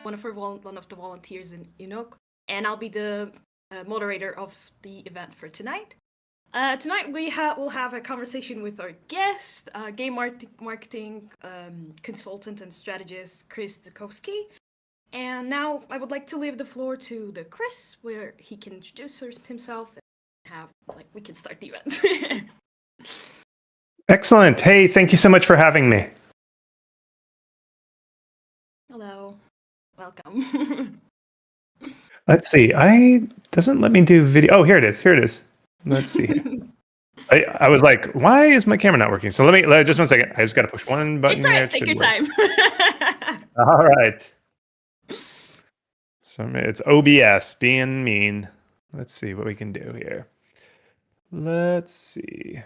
one of the volunteers in UNOG, and I'll be the moderator of the event for tonight. Tonight we'll have a conversation with our guest, game marketing consultant and strategist Chris Zukowski. And now I would like to leave the floor to the Chris, where he can introduce himself and we can start the event. Excellent. Hey, thank you so much for having me. Hello. Welcome. Let's see. Doesn't let me do video. Oh, here it is. Let's see. I was like, why is my camera not working? So let me just 1 second. I just got to push one button. It's all right. Take your time. All right. So it's OBS being mean. Let's see what we can do here. Let's see.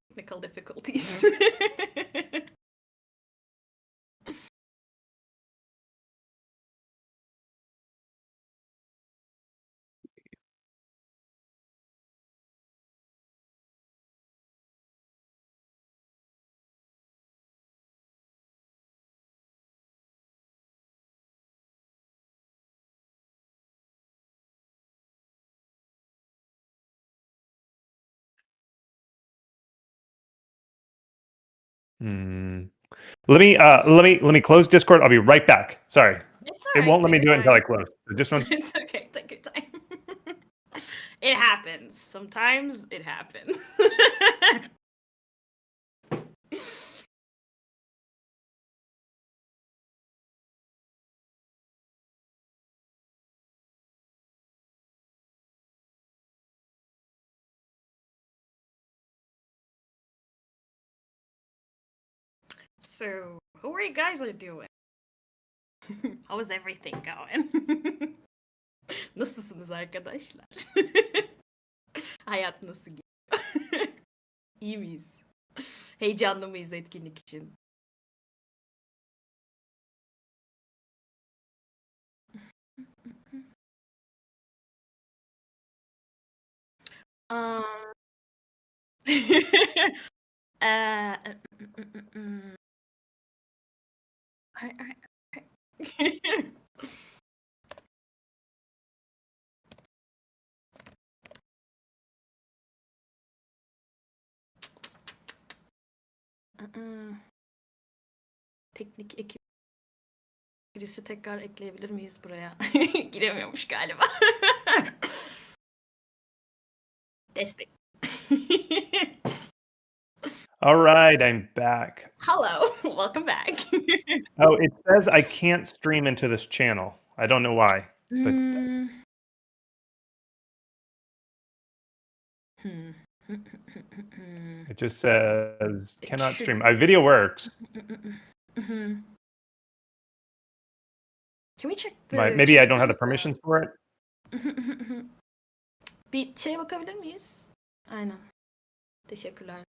Technical difficulties. Let me close Discord. I'll be right back. Sorry. It's all right. It won't let me do it until I close. So just one. It's okay. Take your time. It happens. Sometimes it happens. So, how are you guys doing? How is everything going? Nasılsınız arkadaşlar? Hayat nasıl gidiyor? İyi miyiz? Heyecanlı mıyız etkinlik için? Teknik ekip birisi tekrar ekleyebilir miyiz buraya? Giremiyormuş galiba. Destek. All right, I'm back. Hello, welcome back. Oh, it says I can't stream into this channel. I don't know why. But it just says cannot stream. My video works. Can we check the Maybe I don't have the permissions for it. Bir şeye bakabilir miyiz? Aynen. Teşekkürler.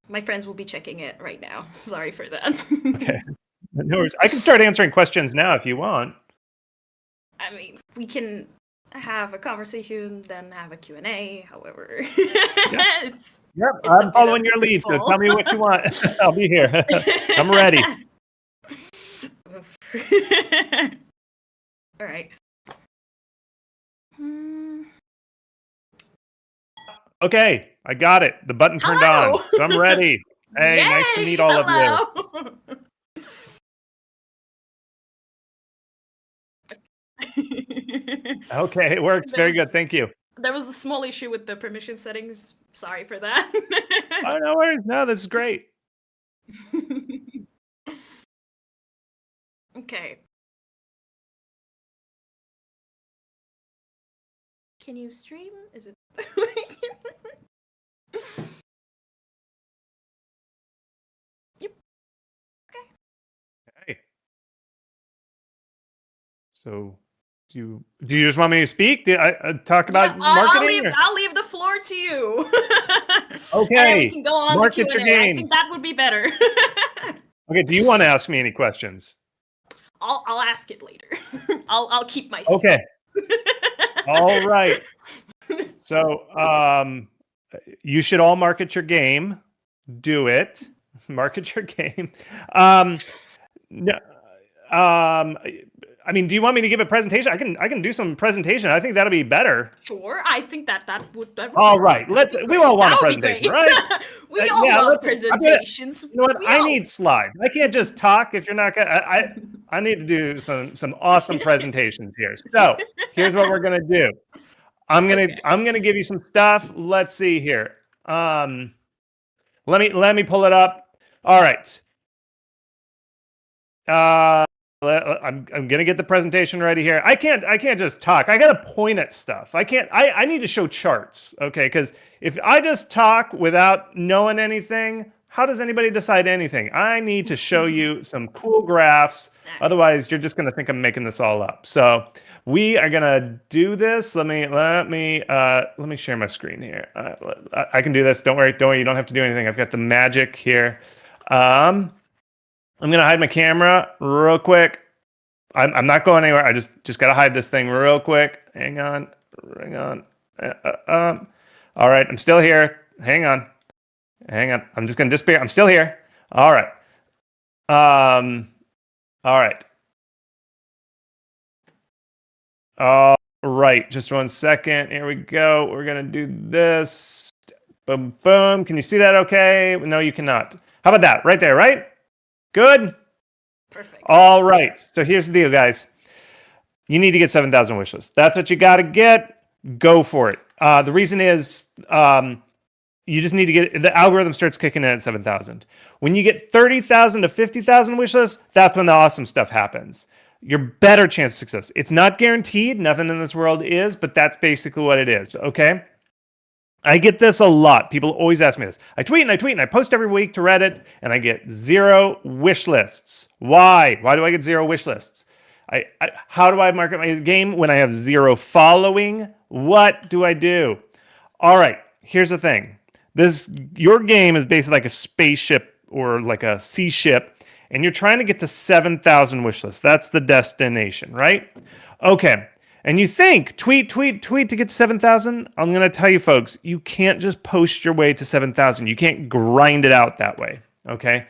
My friends will be checking it right now. Sorry for that. Okay. No worries. I can start answering questions now if you want. I mean, we can have a conversation, then have a Q&A, however. It's I'm following your lead, so tell me what you want. I'll be here. I'm ready. All right. Okay, I got it. The button turned on, so I'm ready. Hey, Yay! Nice to meet all of you. Okay, it works. Very good. Thank you. There was a small issue with the permission settings. Sorry for that. Oh, no worries. No, this is great. Okay. Can you stream? Is it? Yep. Okay. Hey. So, do you just want me to speak? Did I talk about marketing? I'll leave the floor to you. Okay. And then we can go on Market to your Q&A. I games. think that would be better. Okay. Do you want to ask me any questions? I'll ask it later. I'll keep my secret. Okay. All right. So, you should all market your game. Do it. Market your game. No, I mean, do you want me to give a presentation? I can do some presentation. I think that'll be better. Sure, I think that would All right, we all want a presentation, right? We all love presentations. You know what? I need slides. I can't just talk if you're not gonna. I need to do some awesome presentations here. So here's what we're gonna do. I'm gonna give you some stuff. Let's see here. Let me pull it up. All right. I'm gonna get the presentation ready here. I can't just talk. I gotta point at stuff. I need to show charts, okay? Because if I just talk without knowing anything, how does anybody decide anything? I need to show you some cool graphs. Otherwise, you're just gonna think I'm making this all up. So we are gonna do this. Let me share my screen here. I can do this. Don't worry. You don't have to do anything. I've got the magic here. I'm gonna hide my camera real quick. I'm not going anywhere. I just gotta hide this thing real quick. Hang on. All right, I'm still here. Hang on. I'm just gonna disappear. I'm still here. All right. All right. Just 1 second. Here we go. We're gonna do this. Boom, boom. Can you see that? Okay. No, you cannot. How about that? Right there. Right. Good? Perfect. All right. So here's the deal, guys. You need to get 7,000 wish lists. That's what you got to get. Go for it. The reason is you just need to get the algorithm starts kicking in at 7,000. When you get 30,000 to 50,000 wish lists, that's when the awesome stuff happens. Your better chance of success. It's not guaranteed. Nothing in this world is, but that's basically what it is. Okay. I get this a lot. People always ask me this. I tweet and I post every week to Reddit and I get 0 wish lists. Why? Why do I get 0 wish lists? How do I market my game when I have 0 following? What do I do? All right, here's the thing. Your game is basically like a spaceship or like a sea ship, and you're trying to get to 7,000 wish lists. That's the destination, right? Okay. And you think, tweet to get 7,000? I'm going to tell you, folks, you can't just post your way to 7,000. You can't grind it out that way, okay?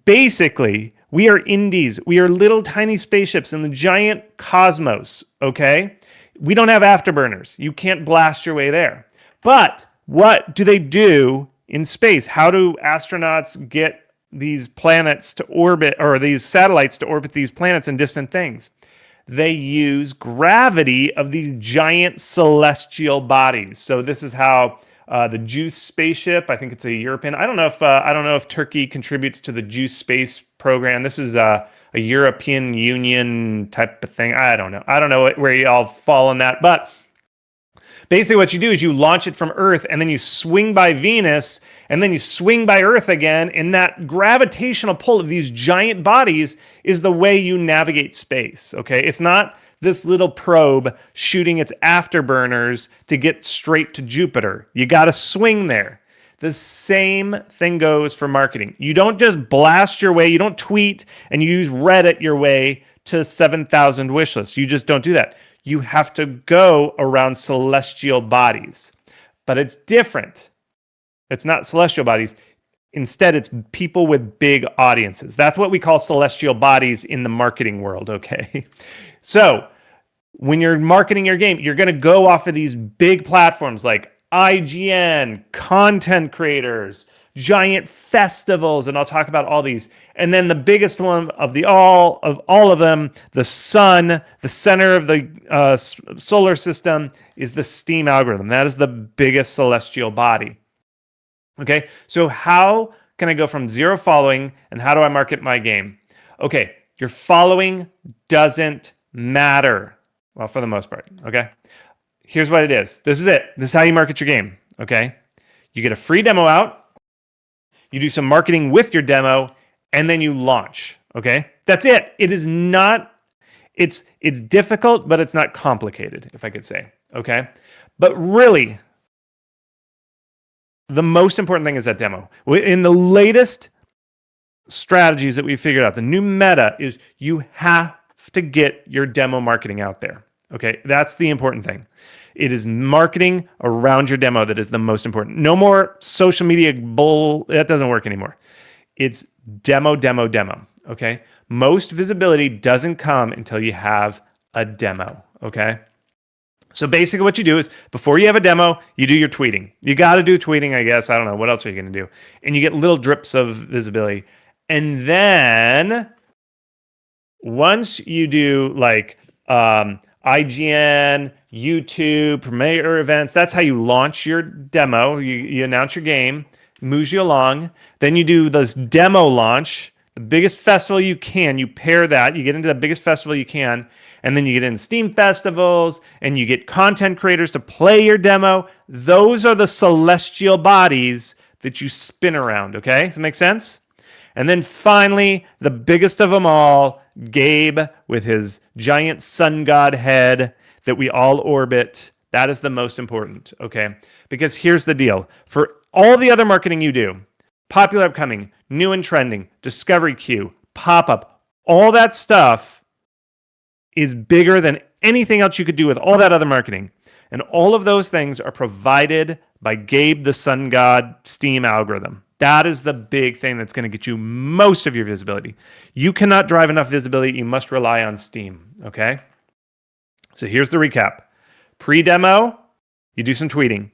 Basically, we are indies. We are little tiny spaceships in the giant cosmos, okay? We don't have afterburners. You can't blast your way there. But what do they do in space? How do astronauts get these planets to orbit, or these satellites to orbit these planets and distant things? They use gravity of these giant celestial bodies. So this is how the JUICE spaceship, I think it's a European. I don't know if Turkey contributes to the JUICE space program. This is a European Union type of thing. I don't know where you all fall on that, but basically what you do is you launch it from Earth and then you swing by Venus and then you swing by Earth again, and that gravitational pull of these giant bodies is the way you navigate space, okay? It's not this little probe shooting its afterburners to get straight to Jupiter. You got to swing there. The same thing goes for marketing. You don't just blast your way, you don't tweet and you use Reddit your way to 7,000 wish lists. You just don't do that. You have to go around celestial bodies. But it's different. It's not celestial bodies. Instead, it's people with big audiences. That's what we call celestial bodies in the marketing world, okay? So when you're marketing your game, you're going to go off of these big platforms like IGN, content creators, giant festivals, and I'll talk about all these. And then the biggest one of all of them, the sun, the center of the solar system, is the STEAM algorithm. That is the biggest celestial body. Okay, so how can I go from 0 following and how do I market my game? Okay, your following doesn't matter. Well, for the most part, okay? Here's what it is. This is it. This is how you market your game, okay? You get a free demo out, you do some marketing with your demo, and then you launch, okay? That's it. It is not, it's difficult, but it's not complicated, if I could say, okay? But really, the most important thing is that demo. In the latest strategies that we figured out, the new meta is you have to get your demo marketing out there. Okay, that's the important thing. It is marketing around your demo that is the most important. No more social media bull. That doesn't work anymore. It's demo. okay? Most visibility doesn't come until you have a demo, okay? So basically what you do is before you have a demo, you do your tweeting. You got to do tweeting, I guess. I don't know. What else are you going to do? And you get little drips of visibility. And then once you do like IGN, YouTube, Premier events, that's how you launch your demo. You announce your game, moves you along. Then you do this demo launch, the biggest festival you can. You pair that. You get into the biggest festival you can. And then you get in Steam festivals and you get content creators to play your demo. Those are the celestial bodies that you spin around, okay? Does that make sense? And then finally, the biggest of them all, Gabe with his giant sun god head that we all orbit. That is the most important, okay? Because here's the deal. For all the other marketing you do, popular upcoming, new and trending, discovery queue, pop-up, all that stuff is bigger than anything else you could do with all that other marketing. And all of those things are provided by Gabe the Sun God Steam algorithm. That is the big thing that's going to get you most of your visibility. You cannot drive enough visibility. You must rely on Steam, okay? So here's the recap. Pre-demo, you do some tweeting.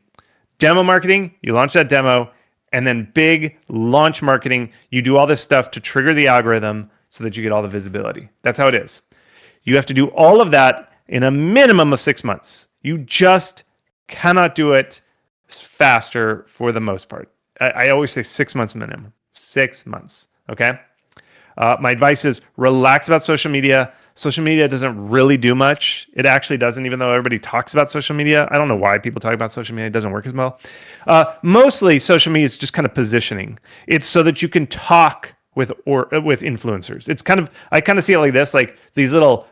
Demo marketing, you launch that demo. And then big launch marketing, you do all this stuff to trigger the algorithm so that you get all the visibility. That's how it is. You have to do all of that in a minimum of 6 months. You just cannot do it faster for the most part. I always say 6 months minimum. 6 months, okay? My advice is relax about social media. Social media doesn't really do much. It actually doesn't, even though everybody talks about social media. I don't know why people talk about social media. It doesn't work as well. Mostly social media is just kind of positioning. It's so that you can talk with influencers. It's kind of, I kind of see it like this, like these little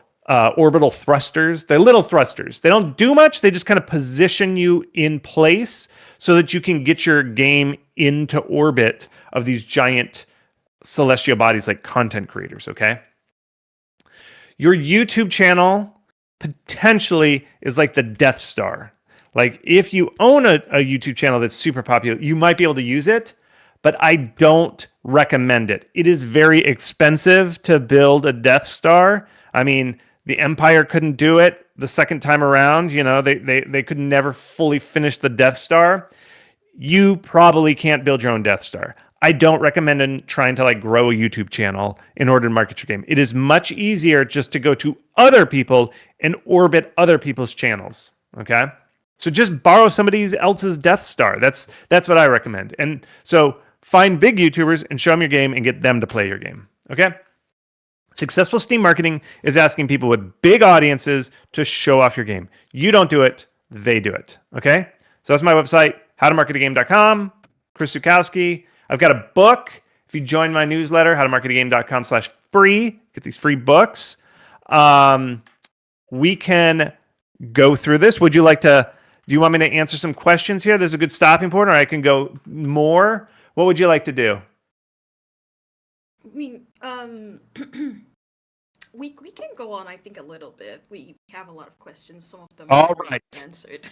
orbital thrusters. They're little thrusters. They don't do much. They just kind of position you in place so that you can get your game into orbit of these giant celestial bodies like content creators, okay? Your YouTube channel potentially is like the Death Star. Like if you own a YouTube channel that's super popular, you might be able to use it, but I don't recommend it. It is very expensive to build a Death Star. I mean, the Empire couldn't do it the second time around. You know, they could never fully finish the Death Star. You probably can't build your own Death Star. I don't recommend trying to like grow a YouTube channel in order to market your game. It is much easier just to go to other people and orbit other people's channels. Okay. So just borrow somebody else's Death Star. That's what I recommend. And so find big YouTubers and show them your game and get them to play your game. Okay. Successful Steam marketing is asking people with big audiences to show off your game. You don't do it, they do it. Okay. So that's my website, howtomarketagame.com, Chris Zukowski. I've got a book. If you join my newsletter, howtomarketagame.com/free, get these free books. We can go through this. Would you like to, do you want me to answer some questions here? There's a good stopping point, or I can go more. What would you like to do? I mean, we can go on, I think, a little bit. We have a lot of questions. Some of them All are right. answered.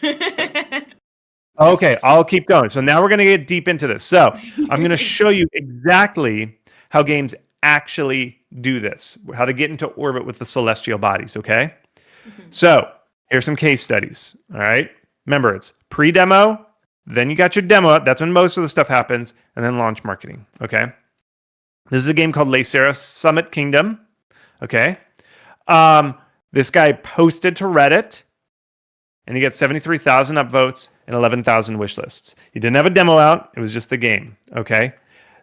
Okay, I'll keep going. So now we're going to get deep into this. So I'm going to show you exactly how games actually do this, how to get into orbit with the celestial bodies, okay? So here's some case studies, all right? Remember, it's pre-demo, then you got your demo up. That's when most of the stuff happens, and then launch marketing, okay? This is a game called Le Summit Kingdom, okay? This guy posted to Reddit, and he got 73,000 upvotes and 11,000 wish lists. He didn't have a demo out. It was just the game, okay?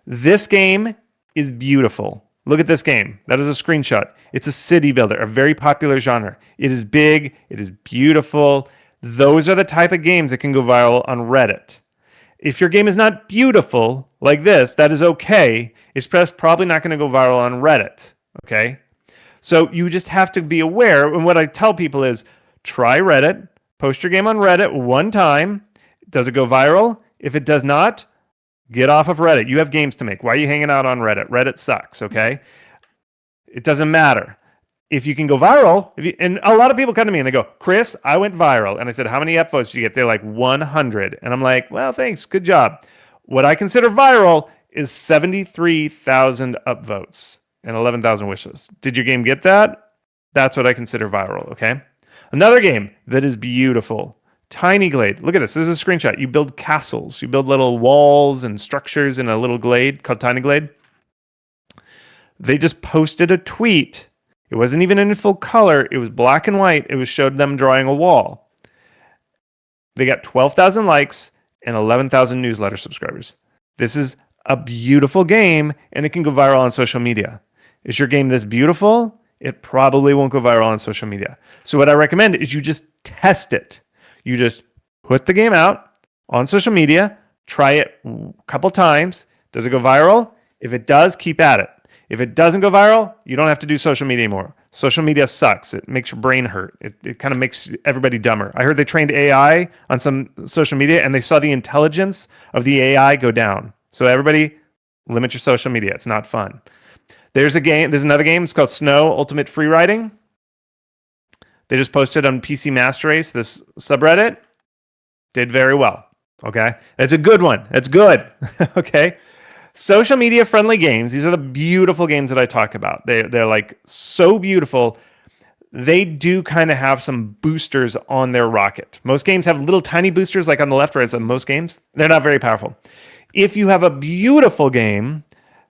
This game is beautiful. Look at this game. That is a screenshot. It's a city builder, a very popular genre. It is big. It is beautiful. Those are the type of games that can go viral on Reddit. If your game is not beautiful like this, that is okay. It's probably not going to go viral on Reddit, okay? So you just have to be aware. And what I tell people is try Reddit. Post your game on Reddit one time. Does it go viral? If it does not, get off of Reddit. You have games to make. Why are you hanging out on Reddit? Reddit sucks, okay? It doesn't matter. If you can go viral, and a lot of people come to me and they go, Chris, I went viral. And I said, how many upvotes did you get? They're like 100. And I'm like, well, thanks. Good job. What I consider viral is 73,000 upvotes. and 11,000 wish lists. Did your game get that? That's what I consider viral, okay? Another game that is beautiful, Tiny Glade. Look at this. This is a screenshot. You build castles. You build little walls and structures in a little glade called Tiny Glade. They just posted a tweet. It wasn't even in full color. It was black and white. It was showed them drawing a wall. They got 12,000 likes and 11,000 newsletter subscribers. This is a beautiful game, and it can go viral on social media. Is your game this beautiful? It probably won't go viral on social media. So what I recommend is you just test it. You just put the game out on social media, try it a couple times. Does it go viral? If it does, keep at it. If it doesn't go viral, you don't have to do social media anymore. Social media sucks. It makes your brain hurt. It kind of makes everybody dumber. I heard they trained AI on some social media and they saw the intelligence of the AI go down. So everybody, limit your social media. It's not fun. There's another game. It's called Snow Ultimate Freeriding. They just posted on PC Master Race, this subreddit. Did very well. Okay. It's a good one. It's good. Okay. Social media friendly games. These are the beautiful games that I talk about. They're like so beautiful. They do kind of have some boosters on their rocket. Most games have little tiny boosters like on the left, where it's on most games. They're not very powerful. If you have a beautiful game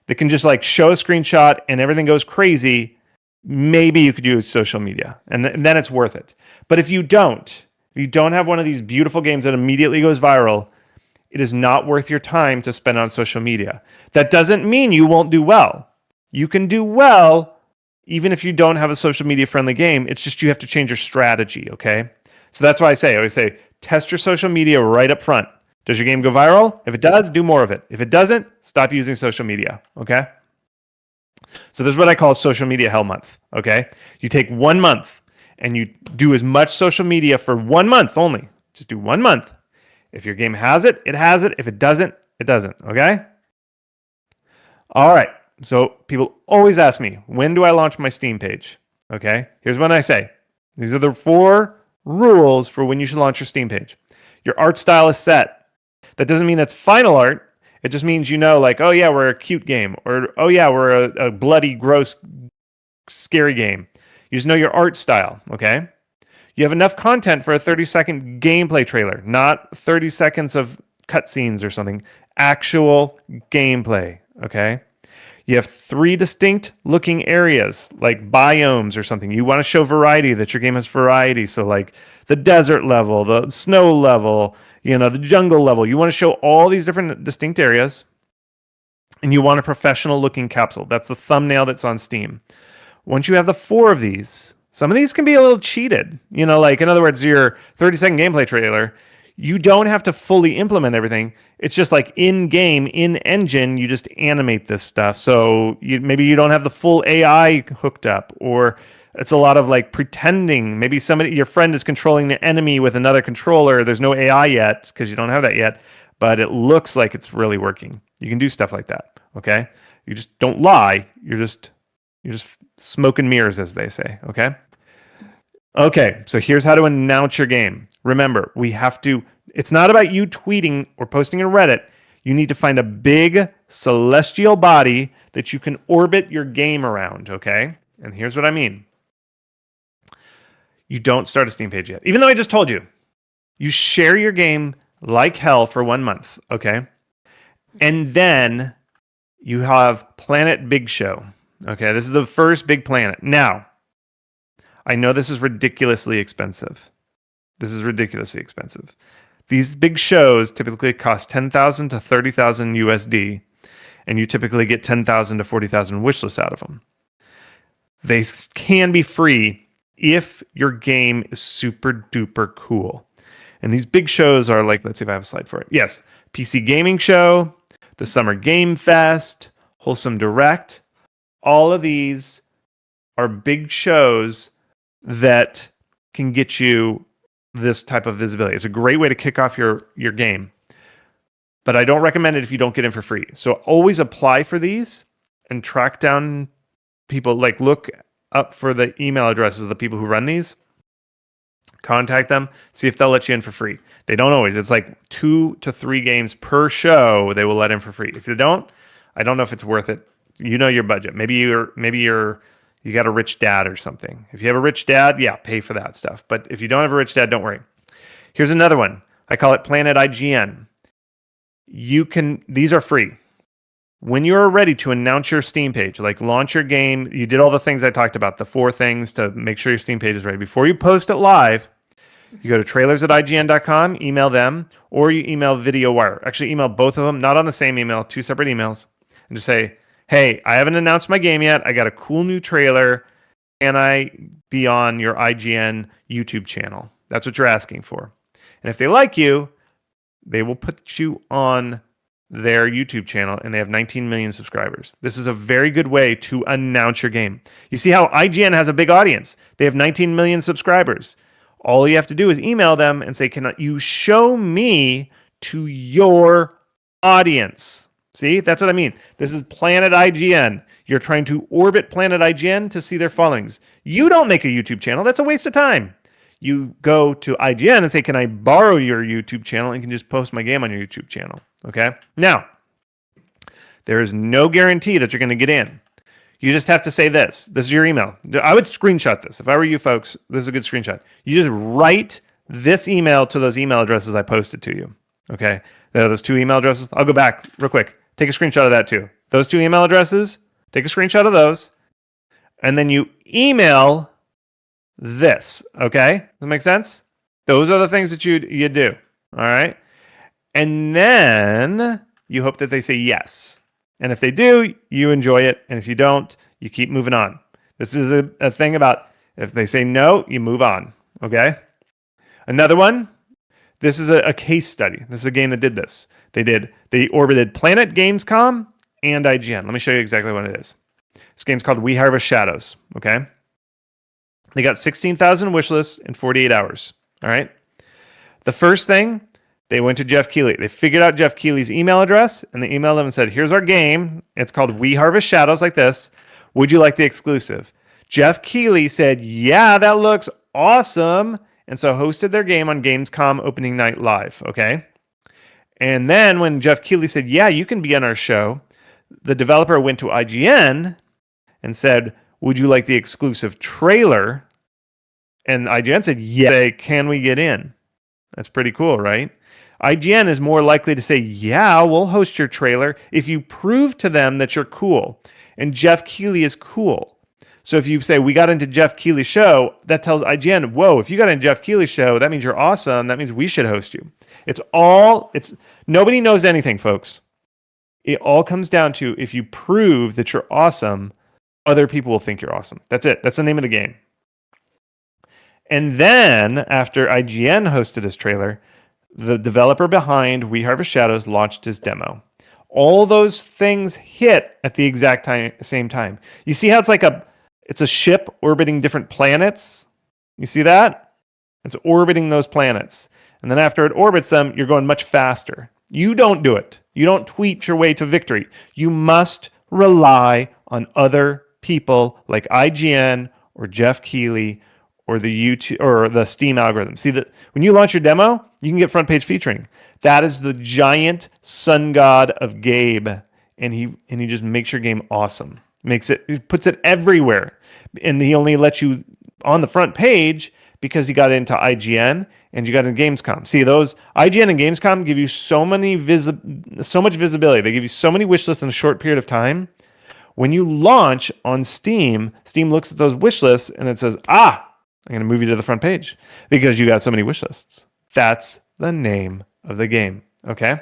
that can just like show a screenshot and everything goes crazy, maybe you could use social media and then it's worth it. But if you don't have one of these beautiful games that immediately goes viral, it is not worth your time to spend on social media. That doesn't mean you won't do well. You can do well even if you don't have a social media friendly game. It's just you have to change your strategy, okay? So that's why I always say, test your social media right up front. Does your game go viral? If it does, do more of it. If it doesn't, stop using social media, okay? So this is what I call social media hell month, okay? You take 1 month and you do as much social media for 1 month only. Just do 1 month. If your game has it, it has it. If it doesn't, it doesn't, okay? All right, so people always ask me, when do I launch my Steam page? Okay, here's what I say. These are the 4 rules for when you should launch your Steam page. Your art style is set. That doesn't mean it's final art. It just means you know, like, oh yeah, we're a cute game, or oh yeah, we're a bloody, gross, scary game. You just know your art style, okay? You have enough content for a 30-second gameplay trailer, not 30 seconds of cutscenes or something. Actual gameplay, okay? You have 3 distinct looking areas, like biomes or something. You want to show variety, that your game has variety. So like the desert level, the snow level, the jungle level. You want to show all these different distinct areas. And you want a professional looking capsule. That's the thumbnail that's on Steam. Once you have the 4 of these, some of these can be a little cheated. Like in other words, your 30-second gameplay trailer, you don't have to fully implement everything. It's just like in-game, in-engine, you just animate this stuff. So maybe you don't have the full AI hooked up, or it's a lot of like pretending. Maybe your friend is controlling the enemy with another controller. There's no AI yet because you don't have that yet, but it looks like it's really working. You can do stuff like that, okay? You just don't lie. You're just smoke and mirrors, as they say, okay? Okay, so here's how to announce your game. Remember, it's not about you tweeting or posting on Reddit. You need to find a big celestial body that you can orbit your game around, okay? And here's what I mean. You don't start a Steam page yet. Even though I just told you, you share your game like hell for 1 month, okay? And then you have Planet Big Show, okay? This is the first big planet. Now, I know this is ridiculously expensive. These big shows typically cost 10,000 to 30,000 USD, and you typically get 10,000 to 40,000 wishlists out of them. They can be free if your game is super duper cool. And these big shows are like, let's see if I have a slide for it. Yes, PC Gaming Show, the Summer Game Fest, Wholesome Direct. All of these are big shows that can get you this type of visibility. It's a great way to kick off your game. But I don't recommend it if you don't get in for free. So always apply for these and track down people, like look up for the email addresses of the people who run these. Contact them, see if they'll let you in for free. They don't always. It's like 2 to 3 games per show they will let in for free. If they don't, I don't know if it's worth it You know your budget. Maybe you got a rich dad or something. If you have a rich dad, yeah, pay for that stuff. But if you don't have a rich dad, don't worry. Here's another one. I call it Planet IGN. These are free. When you're ready to announce your Steam page, like launch your game, you did all the things I talked about, the 4 things to make sure your Steam page is ready. Before you post it live, you go to trailers@ign.com, email them, or you email VideoWire. Actually, email both of them, not on the same email, 2 separate emails, and just say, hey, I haven't announced my game yet. I got a cool new trailer. Can I be on your IGN YouTube channel? That's what you're asking for. And if they like you, they will put you on their YouTube channel, and they have 19 million subscribers. This is a very good way to announce your game. You see how IGN has a big audience. They have 19 million subscribers. All you have to do is email them and say, can you show me to your audience? See, that's what I mean. This is Planet IGN. You're trying to orbit Planet IGN to see their followings. You don't make a YouTube channel. That's a waste of time. You go to IGN and say, can I borrow your YouTube channel and can just post my game on your YouTube channel? Okay. Now, there is no guarantee that you're going to get in. You just have to say this. This is your email. I would screenshot this. If I were you folks, this is a good screenshot. You just write this email to those email addresses I posted to you. Okay. There are those 2 email addresses. I'll go back real quick. Take a screenshot of that too. Those 2 email addresses, take a screenshot of those. And then you email this. Okay. That make sense? Those are the things that you do. All right. And then you hope that they say yes. And if they do, you enjoy it. And if you don't, you keep moving on. This is a thing about if they say no, you move on. Okay. Another one. This is a case study. This is a game that did this. They orbited Planet Gamescom and IGN. Let me show you exactly what it is. This game's called We Harvest Shadows. Okay. They got 16,000 wish lists in 48 hours. All right. The first thing, they went to Jeff Keighley. They figured out Jeff Keighley's email address, and they emailed him and said, here's our game. It's called We Harvest Shadows, like this. Would you like the exclusive? Jeff Keighley said, yeah, that looks awesome. And so hosted their game on Gamescom opening night live. Okay. And then when Jeff Keighley said, yeah, you can be on our show, the developer went to IGN and said, would you like the exclusive trailer? And IGN said, yeah, can we get in? That's pretty cool, right? IGN is more likely to say, yeah, we'll host your trailer if you prove to them that you're cool. And Jeff Keighley is cool. So if you say, we got into Jeff Keighley's show, that tells IGN, whoa, if you got into Jeff Keighley's show, that means you're awesome. That means we should host you. Nobody knows anything, folks. It all comes down to if you prove that you're awesome, other people will think you're awesome. That's it. That's the name of the game. And then after IGN hosted his trailer, the developer behind We Harvest Shadows launched his demo. All those things hit at the exact same time. You see how it's a ship orbiting different planets? You see that? It's orbiting those planets. And then after it orbits them, you're going much faster. You don't do it. You don't tweet your way to victory. You must rely on other people like IGN or Jeff Keighley or the YouTube or the Steam algorithm. See that when you launch your demo, you can get front page featuring. That is the giant sun god of Gabe, and he just makes your game awesome. He puts it everywhere, and he only lets you on the front page because he got into IGN and you got into Gamescom. See, those IGN and Gamescom give you so much visibility. They give you so many wish lists in a short period of time. When you launch on Steam, Steam looks at those wish lists and it says, I'm going to move you to the front page because you got so many wish lists. That's the name of the game. Okay.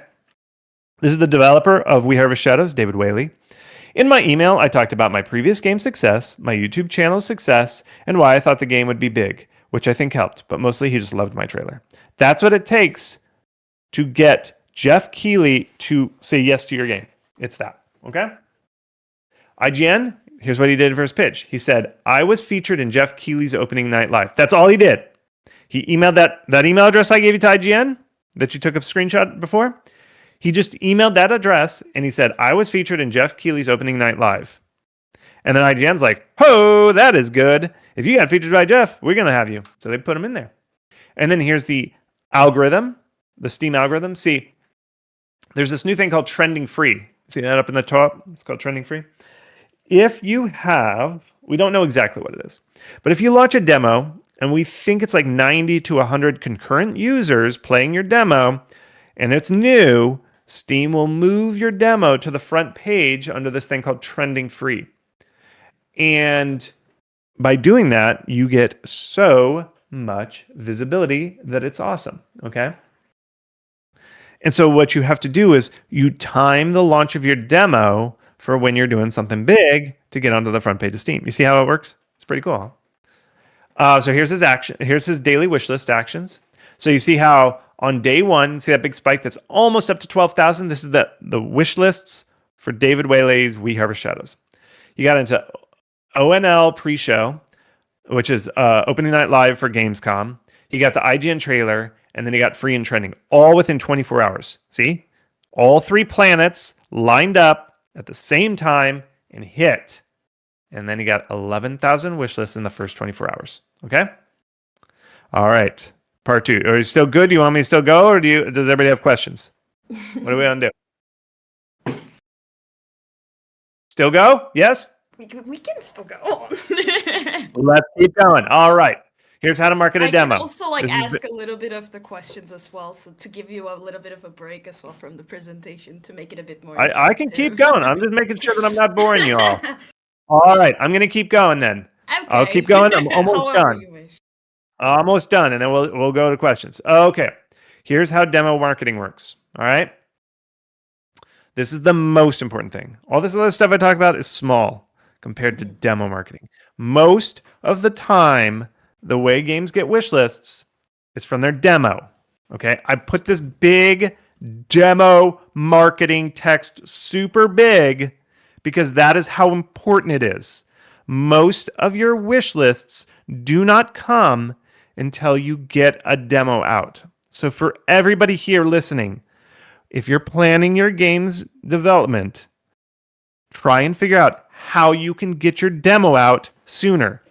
This is the developer of We Harvest Shadows, David Whaley. In my email, I talked about my previous game success, my YouTube channel's success, and why I thought the game would be big, which I think helped, but mostly he just loved my trailer. That's what it takes to get Jeff Keighley to say yes to your game. It's that. Okay. IGN, here's what he did for his pitch. He said, I was featured in Jeff Keighley's opening night live. That's all he did. He emailed that email address I gave you to IGN that you took a screenshot before. He just emailed that address and he said, I was featured in Jeff Keighley's opening night live. And then IGN's like, oh, that is good. If you got featured by Jeff, we're going to have you. So they put him in there. And then here's the algorithm, the Steam algorithm. See, there's this new thing called trending free. See that up in the top? It's called trending free. if you have, we don't know exactly what it is, but if you launch a demo and we think it's like 90 to 100 concurrent users playing your demo and it's new, Steam will move your demo to the front page under this thing called trending free. And by doing that, you get so much visibility that it's awesome, okay? And so what you have to do is you time the launch of your demo for when you're doing something big to get onto the front page of Steam. You see how it works? It's pretty cool. So here's his action. Here's his daily wish list actions. So you see how on day one, see that big spike that's almost up to 12,000? This is the wish lists for David Whaley's We Harvest Shadows. You got into ONL pre-show, which is opening night live for Gamescom. He got the IGN trailer, and then he got free and trending, all within 24 hours. See? All 3 planets lined up at the same time and hit. And then he got 11,000 wish lists in the first 24 hours. Okay? All right. Part 2. Are you still good? Do you want me to still go, or does everybody have questions? What do we want to do? Still go? Yes? We can still go. Let's keep going. All right. Here's how to market a demo. I can also ask a little bit of the questions as well, so to give you a little bit of a break as well from the presentation to make it a bit more. I can keep going. I'm just making sure that I'm not boring you all. All right. I'm going to keep going then. Okay. I'll keep going. I'm almost done. Almost done, and then we'll go to questions. Okay. Here's how demo marketing works. All right. This is the most important thing. All this other stuff I talk about is small compared to demo marketing. Most of the time, the way games get wish lists is from their demo. Okay. I put this big demo marketing text super big because that is how important it is. Most of your wish lists do not come until you get a demo out. So for everybody here listening, if you're planning your game's development, try and figure out how you can get your demo out sooner.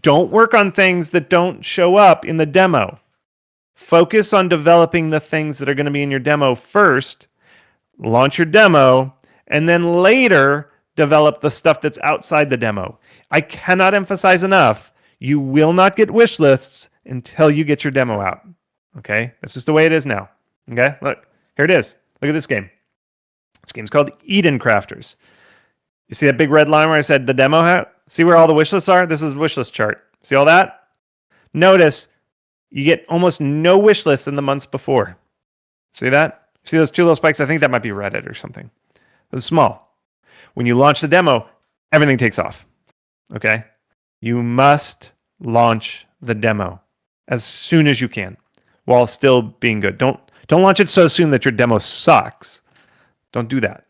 Don't work on things that don't show up in the demo. Focus on developing the things that are going to be in your demo first, launch your demo, and then later develop the stuff that's outside the demo. I cannot emphasize enough, you will not get wish lists until you get your demo out. Okay? That's just the way it is now. Okay? Look, here it is. Look at this game. This game's called Eden Crafters. You see that big red line where I said the demo? See where all the wish lists are? This is a wish list chart. See all that? Notice you get almost no wish lists in the months before. See that? See those 2 little spikes? I think that might be Reddit or something. It was small. When you launch the demo, everything takes off. Okay? You must launch the demo as soon as you can while still being good. Don't launch it so soon that your demo sucks. Don't do that.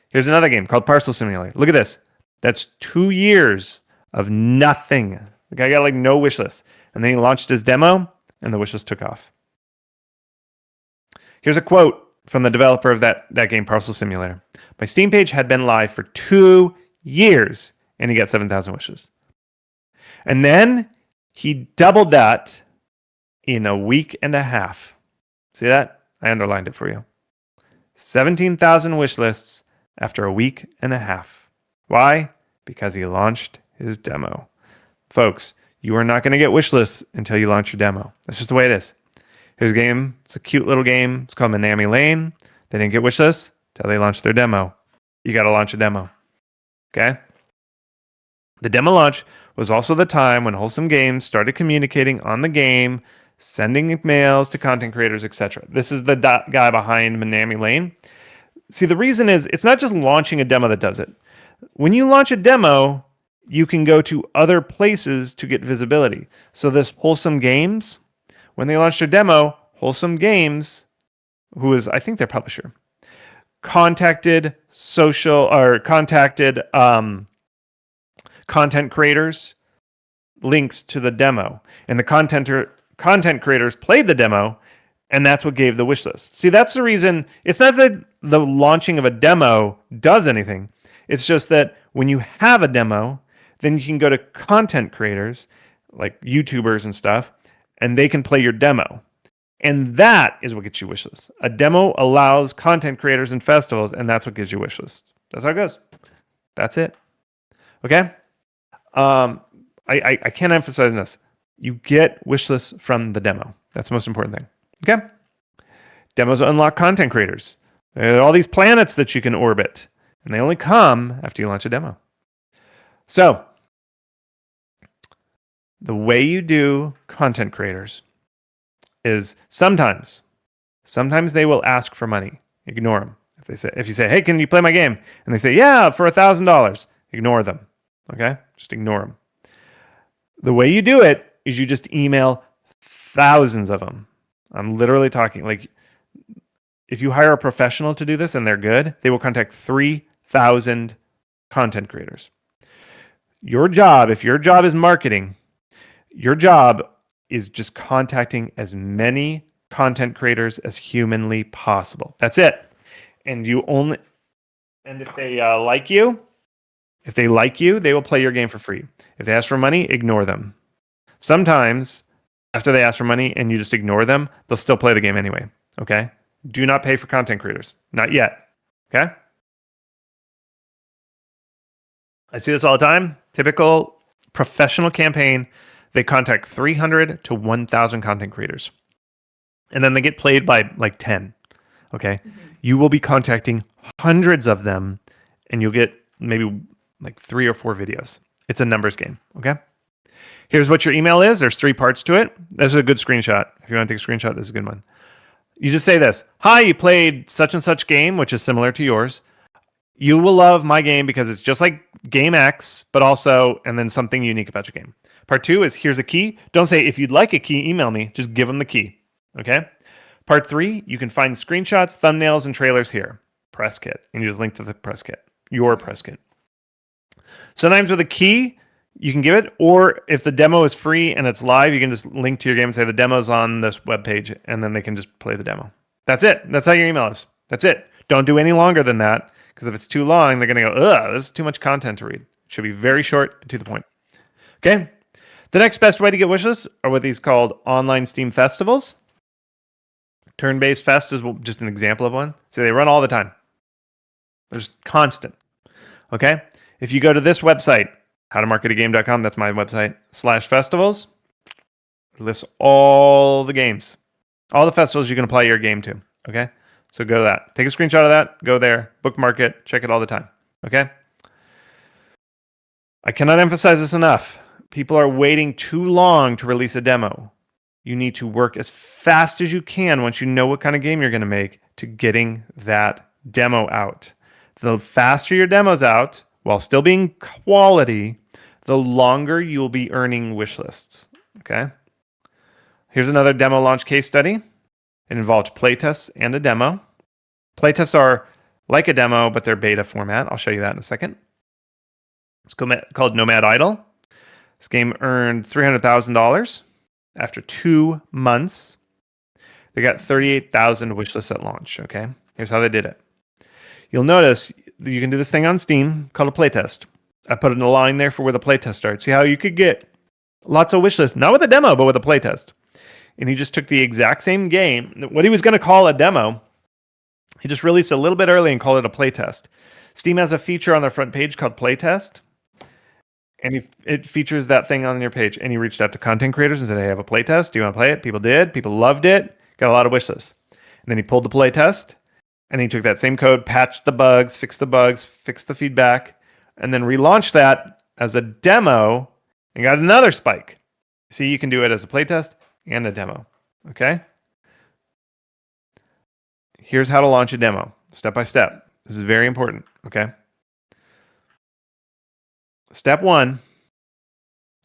Here's another game called Parcel Simulator. Look at this. That's 2 years of nothing. The guy got like no wish list. And then he launched his demo and the wish list took off. Here's a quote from the developer of that game, Parcel Simulator. My Steam page had been live for 2 years and he got 7,000 wishes. And then he doubled that in a week and a half. See that? I underlined it for you. 17,000 wish lists after a week and a half. Why? Because he launched his demo. Folks, you are not going to get wish lists until you launch your demo. That's just the way it is. Here's a game. It's a cute little game. It's called Minami Lane. They didn't get wish lists until they launched their demo. You got to launch a demo. Okay? The demo launch was also the time when Wholesome Games started communicating on the game, sending emails to content creators, etc. This is the guy behind Minami Lane. See, the reason is it's not just launching a demo that does it. When you launch a demo, you can go to other places to get visibility. So this Wholesome Games, when they launched their demo, Wholesome Games, who is, I think, their publisher, contacted content creators, links to the demo. And the content creators played the demo, and that's what gave the wish list. See, that's the reason. It's not that the launching of a demo does anything. It's just that when you have a demo, then you can go to content creators, like YouTubers and stuff, and they can play your demo. And that is what gets you wish lists. A demo allows content creators and festivals, and that's what gives you wish lists. That's how it goes. That's it. Okay? I can't emphasize this. You get wish lists from the demo. That's the most important thing. Okay? Demos unlock content creators. There are all these planets that you can orbit, and they only come after you launch a demo. So, the way you do content creators is sometimes they will ask for money. Ignore them. If you say, hey, can you play my game? And they say, yeah, for $1,000. Ignore them. Okay? Just ignore them. The way you do it is you just email thousands of them. I'm literally talking like if you hire a professional to do this and they're good, they will contact 3,000 content creators. Your job, if your job is marketing, your job is just contacting as many content creators as humanly possible. That's it. And if they like you, they will play your game for free. If they ask for money, ignore them. Sometimes, after they ask for money and you just ignore them, they'll still play the game anyway. Okay? Do not pay for content creators. Not yet. Okay? I see this all the time. Typical professional campaign, they contact 300 to 1,000 content creators. And then they get played by like 10. Okay? Mm-hmm. You will be contacting hundreds of them and you'll get maybe like 3 or 4 videos. It's a numbers game. Okay? Here's what your email is. There's 3 parts to it. This is a good screenshot. If you want to take a screenshot, this is a good one. You just say this. Hi, you played such and such game, which is similar to yours. You will love my game because it's just like game X, but also, and then something unique about your game. Part 2 is here's a key. Don't say if you'd like a key, email me. Just give them the key. Okay? Part 3, you can find screenshots, thumbnails, and trailers here. Press kit. And you just link to the press kit. Your press kit. Sometimes with a key, you can give it, or if the demo is free and it's live, you can just link to your game and say the demo's on this webpage, and then they can just play the demo. That's it. That's how your email is. That's it. Don't do any longer than that, because if it's too long, they're going to go, ugh, this is too much content to read. It should be very short and to the point. Okay? The next best way to get wish lists are what these called online Steam festivals. Turn-based fest is just an example of one. So they run all the time. They're just constant. Okay? If you go to this website, howtomarketagame.com, that's my website, /festivals, it lists all the games, all the festivals you can apply your game to, okay? So go to that. Take a screenshot of that, go there, bookmark it, check it all the time, okay? I cannot emphasize this enough. People are waiting too long to release a demo. You need to work as fast as you can once you know what kind of game you're going to make to getting that demo out. The faster your demo's out, while still being quality, the longer you'll be earning wish lists. Okay? Here's another demo launch case study. It involved playtests and a demo. Playtests are like a demo, but they're beta format. I'll show you that in a second. It's called Nomad Idol. This game earned $300,000 after 2 months. They got 38,000 wish lists at launch. Okay? Here's how they did it. You'll notice you can do this thing on Steam called a playtest. I put in a line there for where the playtest starts. See how you could get lots of wish lists, not with a demo, but with a playtest. And he just took the exact same game, what he was going to call a demo, he just released a little bit early and called it a playtest. Steam has a feature on their front page called playtest, and it features that thing on your page. And he reached out to content creators and said, hey, I have a playtest. Do you want to play it? People did. People loved it. Got a lot of wish lists. And then he pulled the playtest. And he took that same code, patched the bugs, fixed the feedback, and then relaunched that as a demo and got another spike. See, you can do it as a playtest and a demo. Okay? Here's how to launch a demo, step by step. This is very important. Okay? Step 1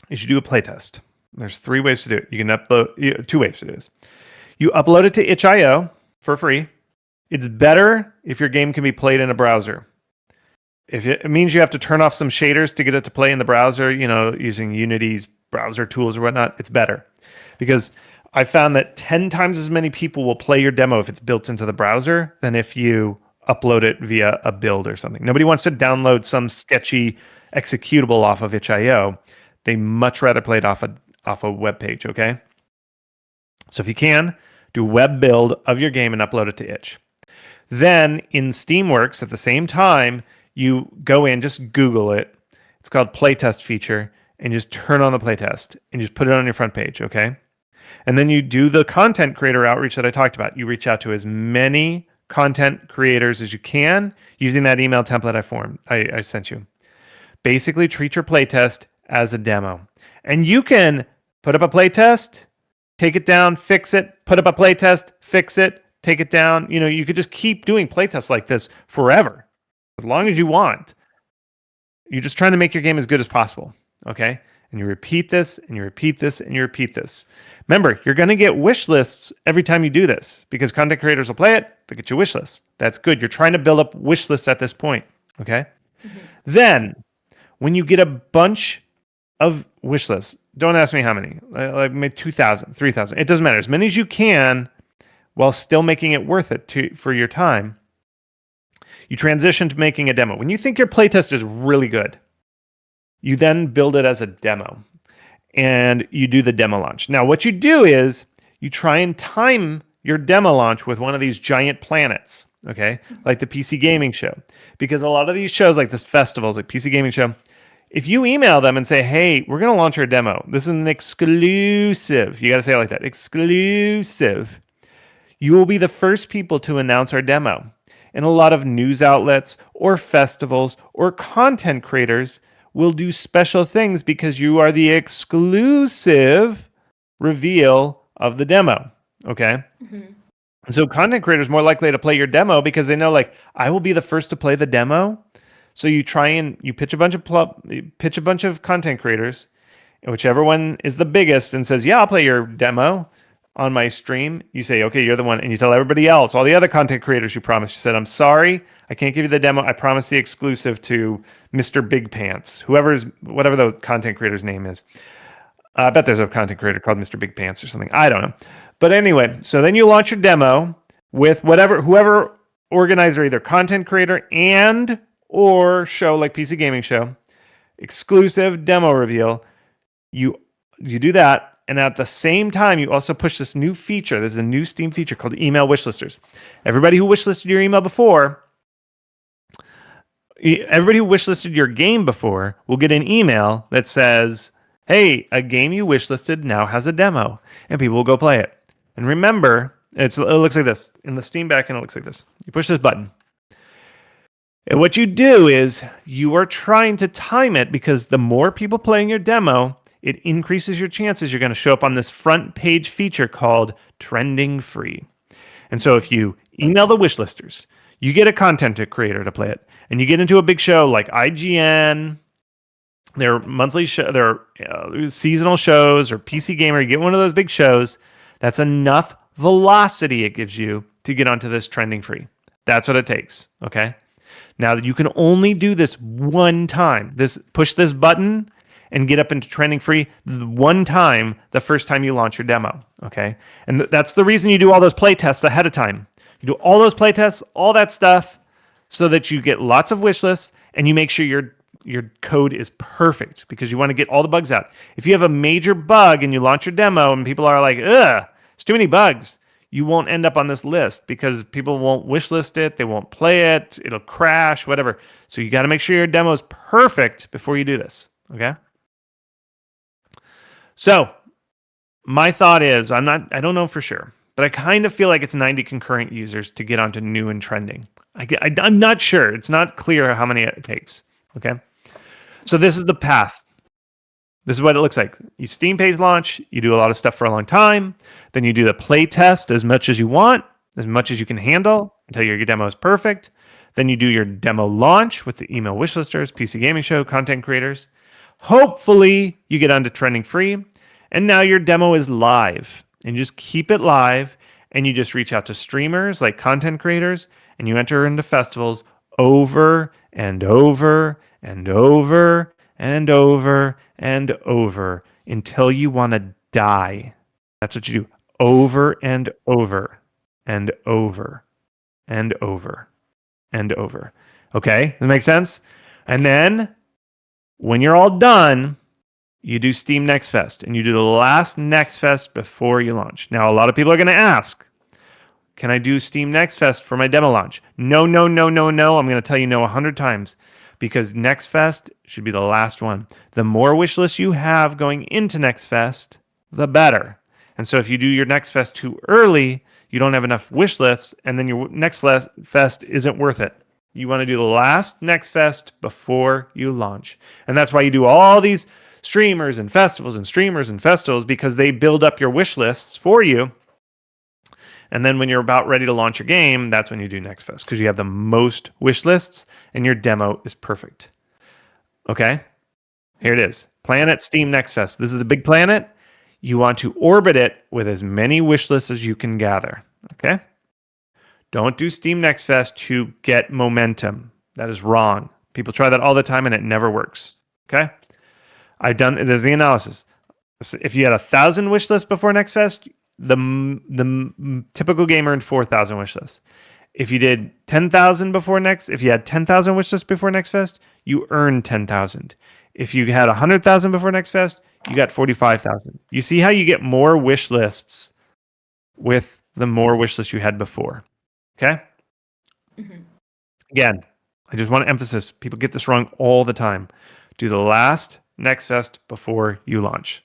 is you do a playtest. There's 3 ways to do it. You can upload 2 ways to do this. You upload it to itch.io for free. It's better if your game can be played in a browser. If it means you have to turn off some shaders to get it to play in the browser, using Unity's browser tools or whatnot, it's better. Because I found that 10 times as many people will play your demo if it's built into the browser than if you upload it via a build or something. Nobody wants to download some sketchy executable off of itch.io. They much rather play it off a web page, okay? So if you can, do web build of your game and upload it to itch. Then in Steamworks, at the same time, you go in, just Google it. It's called playtest feature, and you just turn on the playtest and you just put it on your front page, okay? And then you do the content creator outreach that I talked about. You reach out to as many content creators as you can using that email template I sent you. Basically, treat your playtest as a demo. And you can put up a playtest, take it down, fix it, put up a playtest, fix it, take it down. You could just keep doing playtests like this forever, as long as you want. You're just trying to make your game as good as possible, okay? And you repeat this, and you repeat this, and you repeat this. Remember, you're going to get wish lists every time you do this, because content creators will play it, they'll get you wish lists. That's good. You're trying to build up wish lists at this point, okay? Mm-hmm. Then, when you get a bunch of wish lists, don't ask me how many, like maybe 2,000, 3,000. It doesn't matter. As many as you can, while still making it worth it for your time, you transition to making a demo. When you think your playtest is really good, you then build it as a demo, and you do the demo launch. Now, what you do is you try and time your demo launch with one of these giant planets, okay? Like the PC Gaming Show. Because a lot of these shows, like this festivals, like PC Gaming Show, if you email them and say, hey, we're going to launch our demo. This is an exclusive. You got to say it like that. Exclusive. You will be the first people to announce our demo. And a lot of news outlets or festivals or content creators will do special things because you are the exclusive reveal of the demo, okay? Mm-hmm. So content creators are more likely to play your demo because they know, like, I will be the first to play the demo. So you try and you pitch a bunch of content creators, and whichever one is the biggest and says, yeah, I'll play your demo on my stream. You say, okay, you're the one, and you tell everybody else, all the other content creators you promised. You said, I'm sorry, I can't give you the demo. I promised the exclusive to Mr. Big Pants, whatever the content creator's name is. I bet there's a content creator called Mr. Big Pants or something. I don't know. But anyway, so then you launch your demo with whoever organizer, either content creator and or show like PC Gaming Show, exclusive demo reveal. You do that. And at the same time, you also push this new feature. There's a new Steam feature called email wishlisters. Everybody who wishlisted your email before, everybody who wishlisted your game before will get an email that says, hey, a game you wishlisted now has a demo, and people will go play it. And remember, it looks like this. In the Steam backend, it looks like this. You push this button. And what you do is you are trying to time it, because the more people playing your demo, it increases your chances you're going to show up on this front page feature called Trending Free. And so if you email the wishlisters, you get a content creator to play it, and you get into a big show like IGN, their monthly show, their seasonal shows, or PC Gamer, you get one of those big shows, that's enough velocity it gives you to get onto this Trending Free. That's what it takes, okay? Now, you can only do this one time. Push this button and get up into Trending Free one time, the first time you launch your demo, okay? And that's the reason you do all those play tests ahead of time. You do all those play tests, all that stuff, so that you get lots of wish lists, and you make sure your code is perfect, because you want to get all the bugs out. If you have a major bug and you launch your demo and people are like, ugh, there's too many bugs, you won't end up on this list because people won't wish list it, they won't play it, it'll crash, whatever. So you got to make sure your demo is perfect before you do this, okay? So my thought is, I don't know for sure, but I kind of feel like it's 90 concurrent users to get onto new and trending. I'm not sure. It's not clear how many it takes, okay? So this is the path. This is what it looks like. You Steam page launch, you do a lot of stuff for a long time, then you do the play test as much as you want, as much as you can handle until your demo is perfect. Then you do your demo launch with the email wishlisters, PC Gaming Show, content creators. Hopefully you get onto Trending Free, and now your demo is live. And just keep it live, and you just reach out to streamers like content creators, and you enter into festivals over and over and over and over and over until you want to die. That's what you do. Over and over and over and over and over. Okay? That makes sense? And then when you're all done, you do Steam Next Fest, and you do the last Next Fest before you launch. Now, a lot of people are going to ask, can I do Steam Next Fest for my demo launch? No, no, no, no, no. I'm going to tell you no 100 times, because Next Fest should be the last one. The more wish lists you have going into Next Fest, the better. And so if you do your Next Fest too early, you don't have enough wish lists, and then your Next Fest isn't worth it. You want to do the last Next Fest before you launch. And that's why you do all these streamers and festivals and streamers and festivals, because they build up your wish lists for you. And then when you're about ready to launch your game, that's when you do Next Fest, because you have the most wish lists and your demo is perfect. Okay? Here it is. Planet Steam Next Fest. This is a big planet. You want to orbit it with as many wish lists as you can gather. Okay? Don't do Steam Next Fest to get momentum. That is wrong. People try that all the time and it never works. Okay? There's the analysis. If you had 1,000 wish lists before Next Fest, the typical game earned 4,000 wish lists. If you did 10,000 if you had 10,000 wish lists before Next Fest, you earned 10,000. If you had 100,000 before Next Fest, you got 45,000. You see how you get more wish lists with the more wish lists you had before. Okay? Mm-hmm. Again, I just want to emphasize, people get this wrong all the time. Do the last Next Fest before you launch.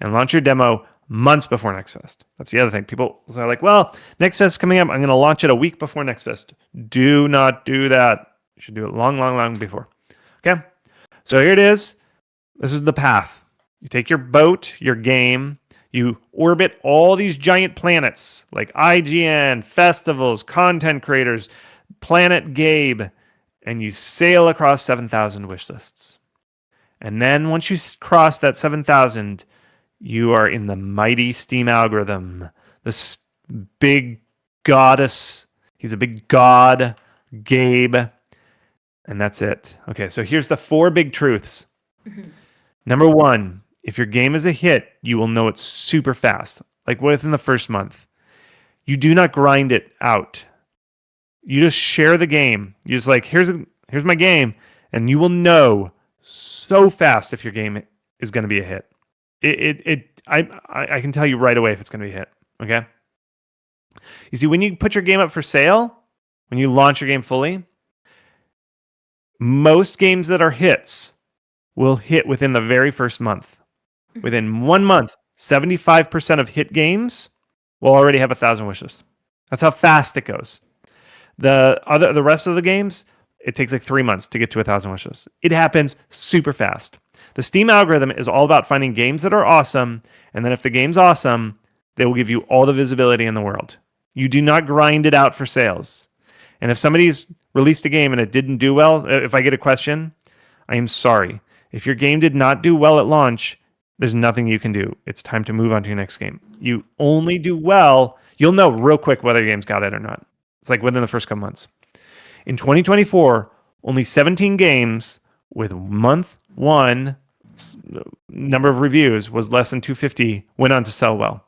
And launch your demo months before Next Fest. That's the other thing. People are like, well, Next Fest is coming up. I'm going to launch it a week before Next Fest. Do not do that. You should do it long before. Okay? So here it is. This is the path. You take your boat, your game, you orbit all these giant planets like IGN, festivals, content creators, Planet Gabe, and you sail across 7,000 wish lists. And then once you cross that 7,000, you are in the mighty Steam algorithm. This big goddess, he's a big god, Gabe, and that's it. Okay, so here's the 4 big truths. Mm-hmm. Number 1, if your game is a hit, you will know it super fast, like within the first month. You do not grind it out. You just share the game. You just like, here's my game, and you will know so fast if your game is going to be a hit. I can tell you right away if it's going to be a hit. Okay. You see, when you put your game up for sale, when you launch your game fully, most games that are hits will hit within the very first month. Within 1 month, 75% of hit games will already have 1,000 wishes. That's how fast it goes. The rest of the games, it takes like 3 months to get to 1,000 wishes. It happens super fast. The Steam algorithm is all about finding games that are awesome, and then if the game's awesome, they will give you all the visibility in the world. You do not grind it out for sales. And if somebody's released a game and it didn't do well, if I get a question, I am sorry. If your game did not do well at launch, there's nothing you can do. It's time to move on to your next game. You only do well, you'll know real quick whether your game's got it or not. It's like within the first couple months. In 2024, only 17 games with month 1 number of reviews was less than 250 went on to sell well.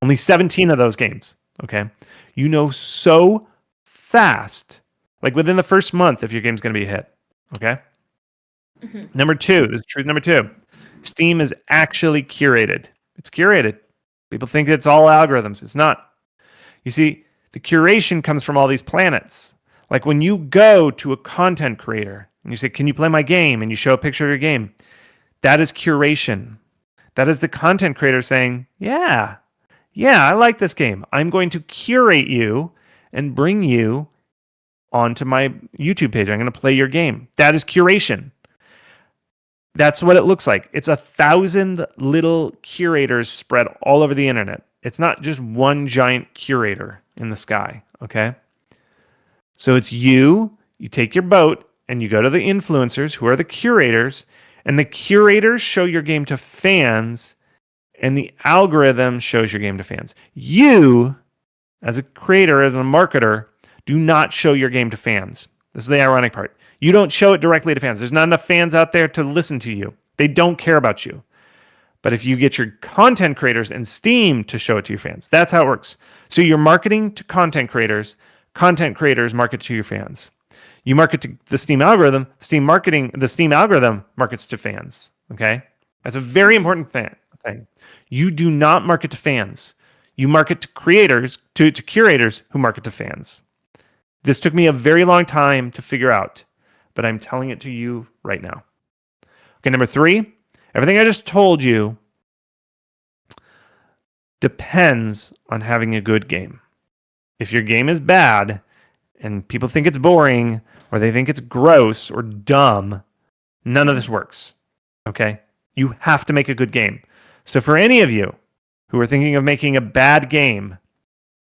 Only 17 of those games, okay? You know so fast, like within the first month, if your game's going to be a hit, okay? Mm-hmm. Number 2, this is truth number 2. Steam is actually curated. It's curated. People think it's all algorithms. It's not. You see, the curation comes from all these planets. Like when you go to a content creator and you say, can you play my game? And you show a picture of your game. That is curation. That is the content creator saying, yeah, I like this game. I'm going to curate you and bring you onto my YouTube page. I'm going to play your game. That is curation. That's what it looks like. It's 1,000 little curators spread all over the internet. It's not just one giant curator in the sky, okay? So it's you take your boat and you go to the influencers who are the curators, and the curators show your game to fans, and the algorithm shows your game to fans. You, as a creator, as a marketer, do not show your game to fans. This is the ironic part. You don't show it directly to fans. There's not enough fans out there to listen to you. They don't care about you. But if you get your content creators and Steam to show it to your fans, that's how it works. So you're marketing to content creators market to your fans. You market to the Steam algorithm, the Steam algorithm markets to fans, okay? That's a very important thing. You do not market to fans. You market to creators, to curators who market to fans. This took me a very long time to figure out, but I'm telling it to you right now. Okay, number 3, everything I just told you depends on having a good game. If your game is bad and people think it's boring or they think it's gross or dumb, none of this works. Okay? You have to make a good game. So for any of you who are thinking of making a bad game,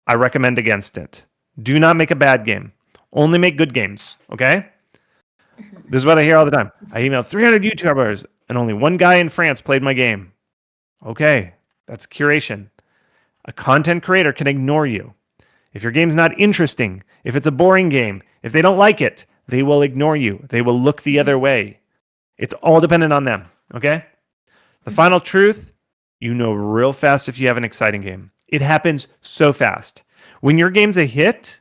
I recommend against it. Do not make a bad game. Only make good games. Okay? This is what I hear all the time. I emailed 300 YouTubers and only one guy in France played my game. Okay, that's curation. A content creator can ignore you. If your game's not interesting, if it's a boring game, if they don't like it, they will ignore you. They will look the other way. It's all dependent on them, okay? The final truth, you know real fast if you have an exciting game. It happens so fast. When your game's a hit,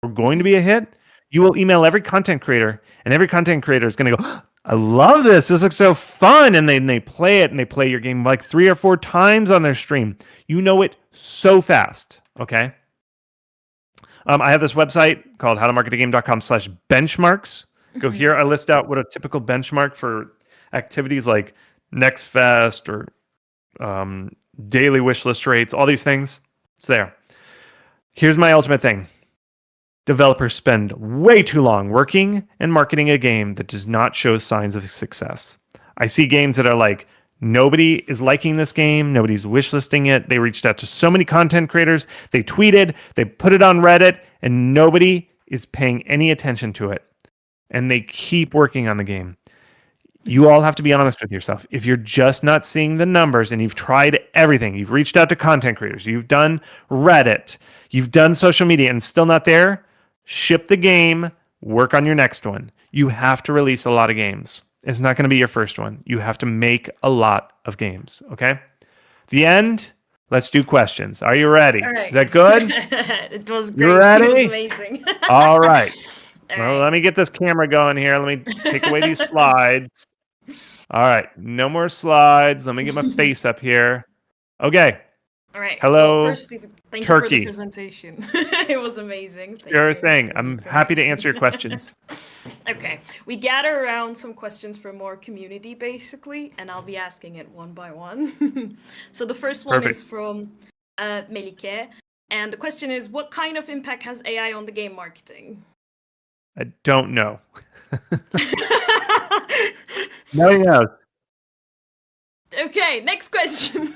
or going to be a hit, you will email every content creator, and every content creator is going to go, I love this. This looks so fun. And they play it, and they play your game like 3 or 4 times on their stream. You know it so fast, okay? I have this website called howtomarketagame.com/benchmarks. Go here. I list out what a typical benchmark for activities like Next Fest or daily wish list rates, all these things. It's there. Here's my ultimate thing. Developers spend way too long working and marketing a game that does not show signs of success. I see games that are like, nobody is liking this game. Nobody's wishlisting it. They reached out to so many content creators. They tweeted, they put it on Reddit, and nobody is paying any attention to it. And they keep working on the game. You all have to be honest with yourself. If you're just not seeing the numbers and you've tried everything, you've reached out to content creators, you've done Reddit, you've done social media, and still not there, ship the game, work on your next one. You have to release a lot of games. It's not going to be your first one. You have to make a lot of games, okay? The end, let's do questions. Are you ready? All right. Is that good? It was great. You ready? It was amazing. All right. All Well, right. let me get this camera going here. Let me take away these slides. All right. No more slides. Let me get my face up here. Okay. All right. Hello, Well, firstly, thank you for Turkey. the presentation. It was amazing. Thank Sure you thing. for the I'm happy to information. answer your questions. Okay. We gather around some questions from our community, basically, and I'll be asking it one by one. So the first one Perfect. is from Melike, and the question is, what kind of impact has AI on the game marketing? I don't know. No, no. Okay, next question.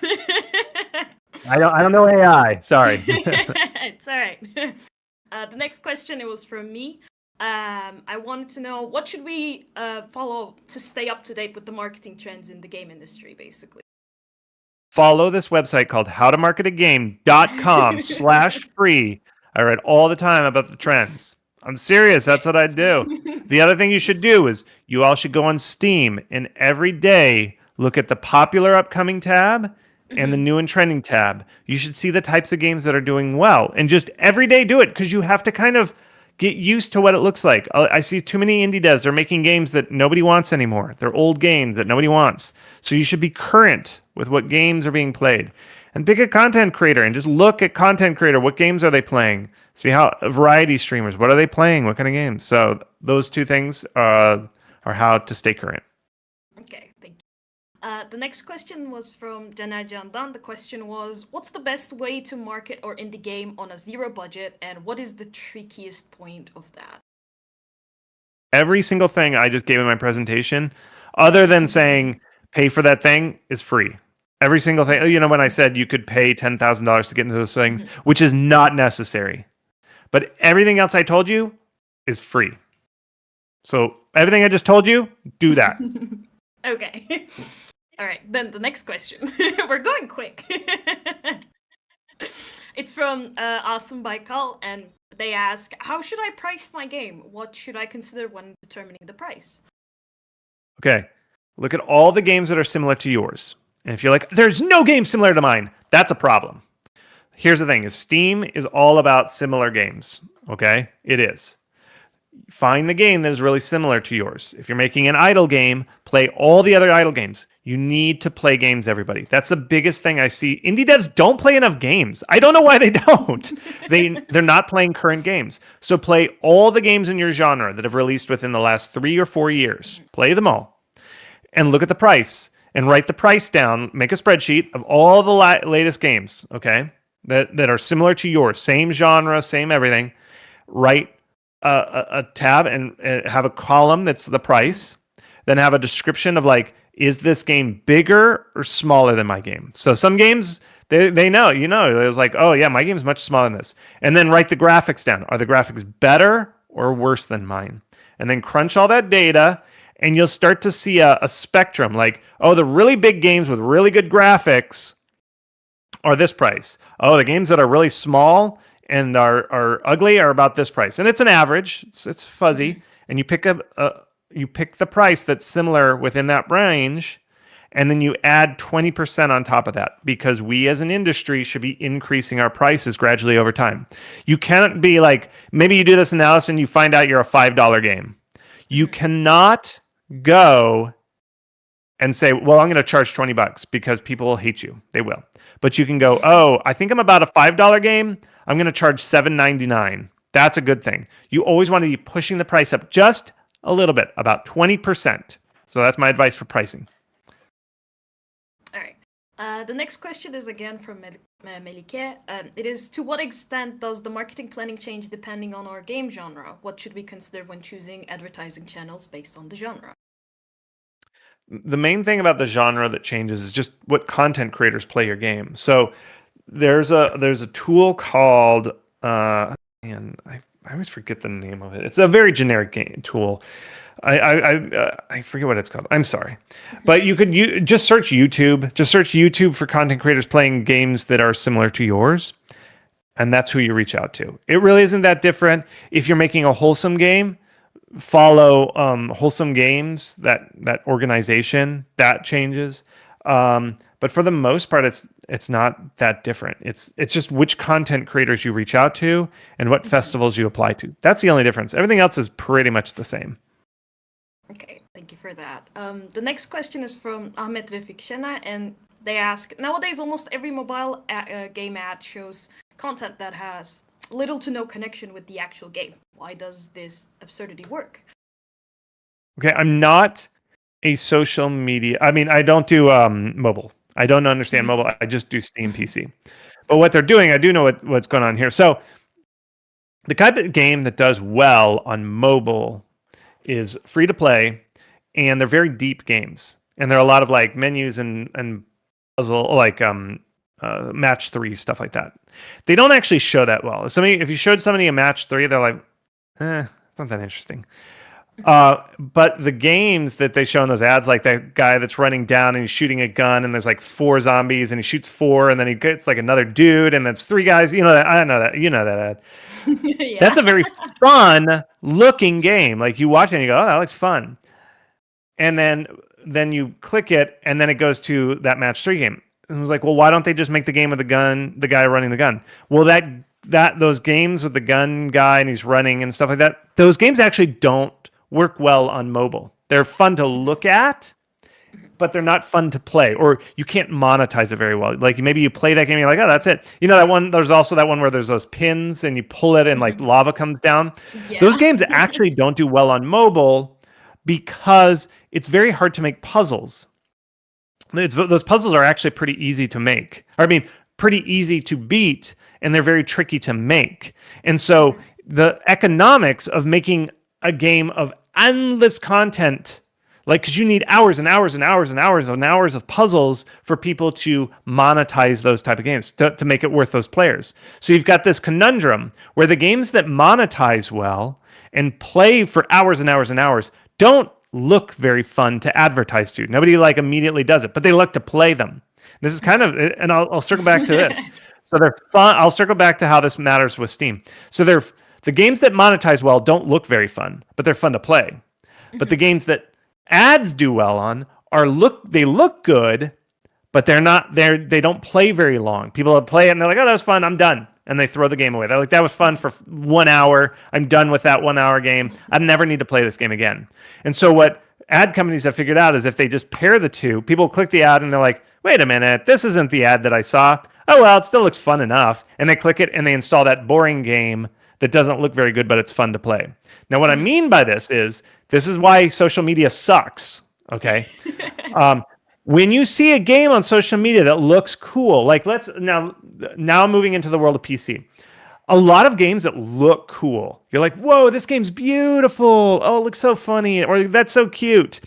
I don't know AI. Sorry. It's all right. The next question, it was from me. I wanted to know, what should we follow to stay up to date with the marketing trends in the game industry, basically? Follow this website called howtomarketagame.com/free. I read all the time about the trends. I'm serious. That's what I do. The other thing you should do is you all should go on Steam and every day look at the popular upcoming tab and the new and trending tab. You should see the types of games that are doing well and just every day do it because you have to kind of get used to what it looks like. I see too many indie devs. They're making games that nobody wants anymore. They're old games that nobody wants. So you should be current with what games are being played. And pick a content creator and just look at content creator. What games are they playing? See how variety streamers, what are they playing? What kind of games? So those two things are how to stay current. Okay, thank you. The next question was from Caner Candan. The question was, what's the best way to market or indie game on a zero budget, and what is the trickiest point of that? Every single thing I just gave in my presentation, other than saying pay for that thing, is free. Every single thing, you know, when I said you could pay $10,000 to get into those things, which is not necessary. But everything else I told you is free. So everything I just told you, do that. Okay. All right, then the next question. We're going quick. It's from Awesome Baikal, and they ask, how should I price my game? What should I consider when determining the price? Okay. Look at all the games that are similar to yours. And if you're like, there's no game similar to mine, that's a problem. Here's the thing, is Steam is all about similar games. Okay? It is. find the game that is really similar to yours. If you're making an idle game, play all the other idle games. You need to play games, everybody. That's the biggest thing I see. Indie devs don't play enough games. I don't know why they don't. They're not playing current games. So play all the games in your genre that have released within the last 3 or 4 years. Play them all. And look at the price. And write the price down. Make a spreadsheet of all the latest games, okay, that are similar to yours. Same genre, same everything. Write a tab and have a column that's the price. Then have a description of like, is this game bigger or smaller than my game? So some games, they know, there's like, oh yeah, my game's much smaller than this. And then write the graphics down. Are the graphics better or worse than mine? And then crunch all that data, and you'll start to see a spectrum. Like, oh, the really big games with really good graphics are this price. Oh, the games that are really small and are ugly are about this price. And it's an average. It's fuzzy. And you pick the price that's similar within that range, and then you add 20% on top of that, because we as an industry should be increasing our prices gradually over time. You can't be like, maybe you do this analysis and you find out you're a $5 game. You cannot go and say, well, I'm going to charge $20 because people will hate you. They will. But you can go, oh, I think I'm about a $5 game. I'm going to charge $7.99. That's a good thing. You always want to be pushing the price up just a little bit, about 20%. So that's my advice for pricing. All right. The next question is again from Melike. It is, to what extent does the marketing planning change depending on our game genre? What should we consider when choosing advertising channels based on the genre? The main thing about the genre that changes is just what content creators play your game. So there's a tool called I always forget the name of it. It's a very generic game tool. I forget what it's called. I'm sorry, but you could just search YouTube. Just search YouTube for content creators playing games that are similar to yours, and that's who you reach out to. It really isn't that different. If you're making a wholesome game, follow Wholesome Games, that organization. That changes. But for the most part, it's not that different. It's just which content creators you reach out to and what festivals you apply to. That's the only difference. Everything else is pretty much the same. Okay, thank you for that. The next question is from Ahmet Refik Şener, and they ask, nowadays almost every mobile game ad shows content that has little to no connection with the actual game. Why does this absurdity work? Okay, I'm not a social media. I mean, I don't do mobile. I don't understand mobile. I just do Steam PC. But what they're doing, I do know what's going on here. So the type of game that does well on mobile is free to play, and they're very deep games. And there are a lot of like menus and puzzle, like match 3, stuff like that. They don't actually show that well. If you showed somebody a match 3, they're like, it's not that interesting. But the games that they show in those ads, like that guy that's running down and he's shooting a gun and there's like 4 zombies and he shoots 4 and then he gets like another dude and that's 3 guys. I know that. You know that ad. Yeah. That's a very fun looking game. Like you watch it and you go, oh, that looks fun. And then you click it and then it goes to that match 3 game. And it was like, well, why don't they just make the game with the gun, the guy running the gun? Well, those games with the gun guy and he's running and stuff like that, those games actually don't work well on mobile. They're fun to look at, but they're not fun to play, or you can't monetize it very well. Like maybe you play that game and you're like, oh, that's it. You know that one, there's also that one where there's those pins and you pull it and like lava comes down. Yeah. Those games actually don't do well on mobile because it's very hard to make puzzles. Those puzzles are actually pretty easy to make. Pretty easy to beat, and they're very tricky to make. And so the economics of making a game of endless content, like, because you need hours and hours and hours and hours and hours of puzzles for people to monetize those type of games, to make it worth those players. So you've got this conundrum where the games that monetize well and play for hours and hours and hours don't look very fun to advertise to. Nobody like immediately does it, but they look to play them. This is kind of, and I'll circle back to this. So they're fun. I'll circle back to how this matters with Steam. So the games that monetize well don't look very fun, but they're fun to play. But the games that ads do well on they look good, but they don't play very long. People play it and they're like, oh, that was fun, I'm done. and they throw the game away. They're like, that was fun for 1 hour. I'm done with that 1 hour game. I never need to play this game again. And so what ad companies have figured out is if they just pair the two, people click the ad and they're like, wait a minute, this isn't the ad that I saw. Oh, well, it still looks fun enough. And they click it and they install that boring game that doesn't look very good, but it's fun to play. Now, what I mean by this is why social media sucks, okay? When you see a game on social media that looks cool, like now I'm moving into the world of PC. A lot of games that look cool. You're like, whoa, this game's beautiful. Oh, it looks so funny. Or that's so cute.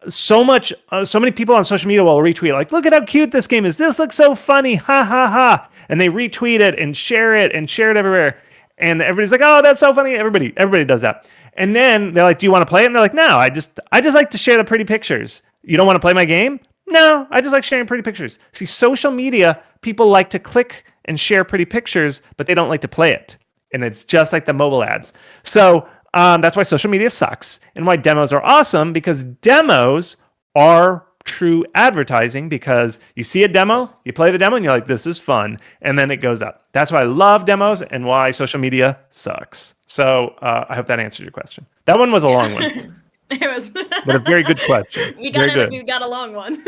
So many people on social media will retweet, like, look at how cute this game is. This looks so funny. Ha, ha, ha. And they retweet it and share it everywhere. And everybody's like, oh, that's so funny. Everybody does that. And then they're like, do you want to play it? And they're like, no, I just like to share the pretty pictures. You don't want to play my game? No, I just like sharing pretty pictures. See, social media, people like to click and share pretty pictures, but they don't like to play it. And it's just like the mobile ads. So that's why social media sucks and why demos are awesome, because demos are true advertising, because you see a demo, you play the demo, and you're like, this is fun. And then it goes up. That's why I love demos and why social media sucks. So I hope that answered your question. That one was a long one. It was. But a very good question. We got a long one.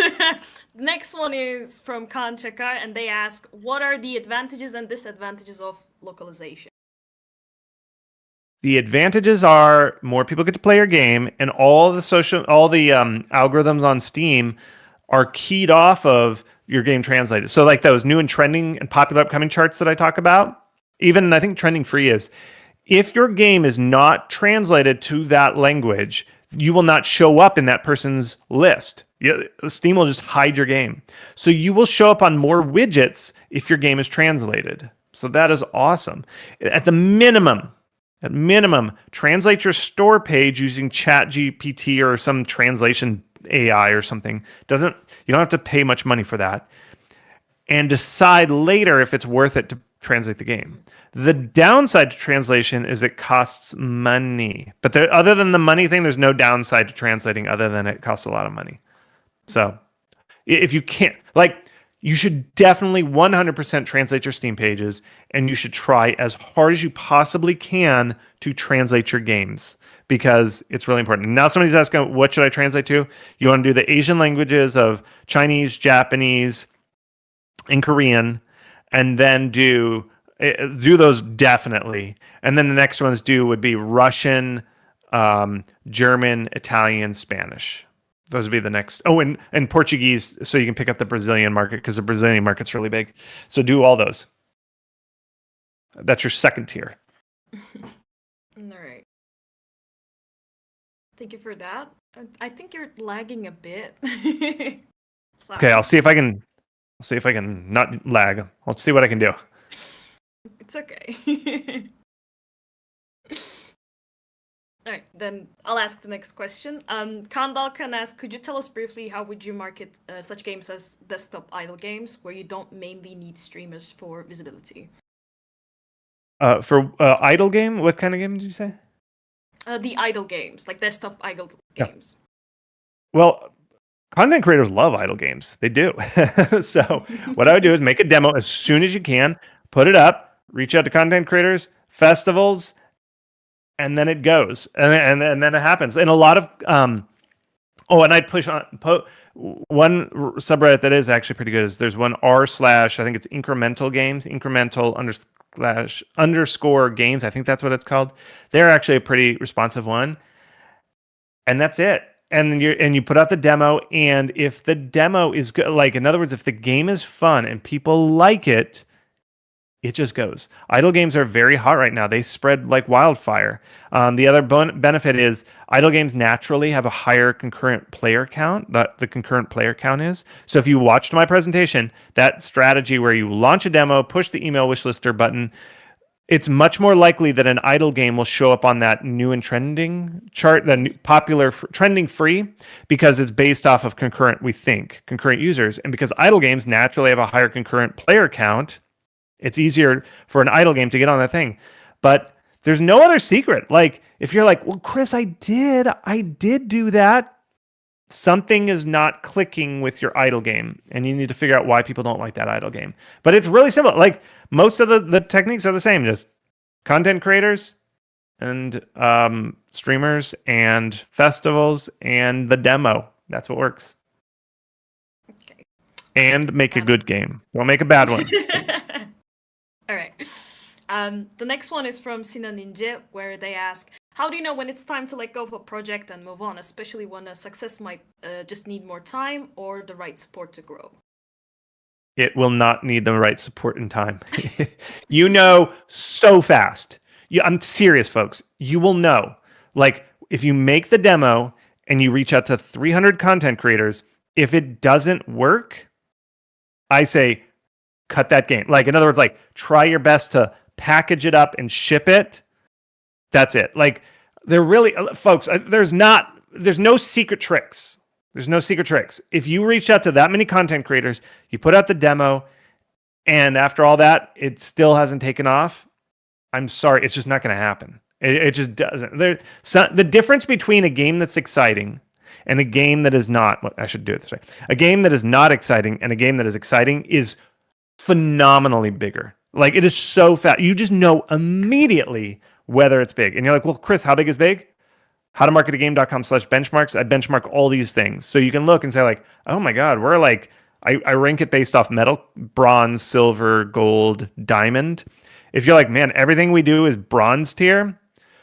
Next one is from Khan Chakar, and they ask, what are the advantages and disadvantages of localization? The advantages are more people get to play your game, and all the algorithms on Steam are keyed off of your game translated. So like those new and trending and popular upcoming charts that I talk about, even I think trending free is, if your game is not translated to that language, you will not show up in that person's list. Steam will just hide your game. So you will show up on more widgets if your game is translated. So that is awesome. At minimum, translate your store page using ChatGPT or some translation AI or something. You don't have to pay much money for that. And decide later if it's worth it to translate the game. The downside to translation is it costs money. But other than the money thing, there's no downside to translating other than it costs a lot of money. So if you can't, you should definitely 100% translate your Steam pages, and you should try as hard as you possibly can to translate your games, because it's really important. Now somebody's asking, what should I translate to? You want to do the Asian languages of Chinese, Japanese, and Korean, and then do those definitely. And then the next ones would be Russian, German, Italian, Spanish. Those would be the next. Oh, and Portuguese, so you can pick up the Brazilian market, because the Brazilian market's really big. So do all those. That's your second tier. All right. Thank you for that. I think you're lagging a bit. Okay, I'll see if I can not lag. I'll see what I can do. It's okay. All right, then I'll ask the next question. Kandal can ask, could you tell us briefly how would you market such games as desktop idle games where you don't mainly need streamers for visibility? For idle game, what kind of game did you say? The idle games, like desktop idle games. Well, content creators love idle games. They do. So what I would do is make a demo as soon as you can, put it up, reach out to content creators, festivals, and then it goes. And then it happens. And a lot of and I'd push on one subreddit that is actually pretty good is there's one r/ I think it's incremental games, __ games. I think that's what it's called. They're actually a pretty responsive one. And that's it. And you put out the demo, and if the demo is good, like in other words, if the game is fun and people like it, it just goes. Idle games are very hot right now. They spread like wildfire. The other benefit is idle games naturally have a higher concurrent player count. The concurrent player count is. So if you watched my presentation, that strategy where you launch a demo, push the email wishlister button, it's much more likely that an idle game will show up on that new and trending chart, the popular trending free, because it's based off of concurrent users. And because idle games naturally have a higher concurrent player count, it's easier for an idle game to get on that thing. But there's no other secret. Like, if you're like, well, Chris, I did do that. something is not clicking with your idle game, and you need to figure out why people don't like that idle game. But it's really simple. Like most of the techniques are the same. Just content creators and streamers and festivals and the demo. That's what works. Okay. And make a good game. Don't make a bad one. All right. The next one is from Sina Ninja, where they ask, how do you know when it's time to let go of a project and move on, especially when a success might just need more time or the right support to grow? It will not need the right support and time. You know so fast. I'm serious, folks. You will know. Like, if you make the demo and you reach out to 300 content creators, if it doesn't work, I say, cut that game. Like, in other words, like, try your best to package it up and ship it. That's it. Like, they're really, folks, there's no secret tricks. There's no secret tricks. If you reach out to that many content creators, you put out the demo, and after all that, it still hasn't taken off, I'm sorry, it's just not going to happen. It just doesn't. The difference between a game that's exciting and a game that is not, well, I should do it this way. A game that is not exciting and a game that is exciting is phenomenally bigger. Like, it is so fast. You just know immediately whether it's big. And you're like, well, Chris, how big is big? howtomarketagame.com/benchmarks. I benchmark all these things. So you can look and say like, oh my God, we're like, I rank it based off metal, bronze, silver, gold, diamond. If you're like, man, everything we do is bronze tier,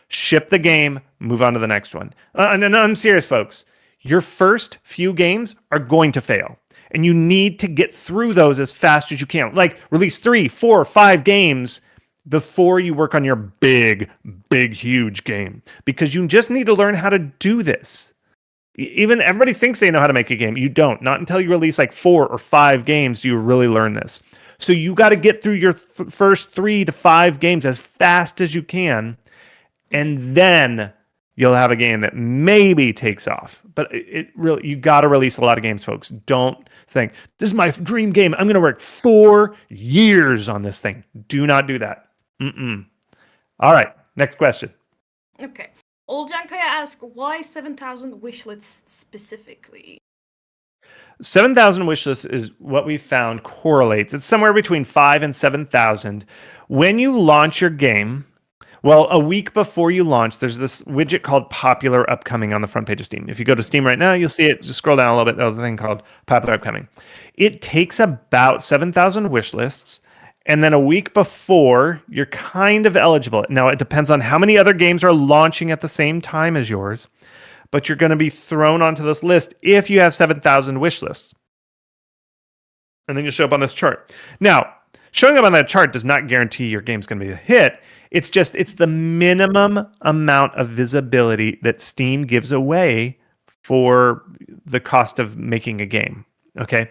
ship the game, move on to the next one. And I'm serious, folks. Your first few games are going to fail. And you need to get through those as fast as you can. Like, release 3, 4, 5 games before you work on your big, huge game. Because you just need to learn how to do this. Even everybody thinks they know how to make a game. You don't. Not until you release like 4 or 5 games do you really learn this. So you got to get through your first 3 to 5 games as fast as you can. And then you'll have a game that maybe takes off. But it really, you got to release a lot of games, folks. Don't think, this is my dream game. I'm going to work 4 years on this thing. Do not do that. All right, next question. Okay. Oljankaya asks, why 7,000 wish lists specifically? 7,000 wish lists is what we found correlates. It's somewhere between 5 and 7,000. When you launch your game, well, a week before you launch, there's this widget called Popular Upcoming on the front page of Steam. If you go to Steam right now, you'll see it. Just scroll down a little bit. There's a thing called Popular Upcoming. It takes about 7,000 wish lists, and then a week before, you're kind of eligible. Now, it depends on how many other games are launching at the same time as yours, but you're going to be thrown onto this list if you have 7,000 wish lists. And then you show up on this chart. Now, showing up on that chart does not guarantee your game's going to be a hit. It's the minimum amount of visibility that Steam gives away for the cost of making a game. Okay?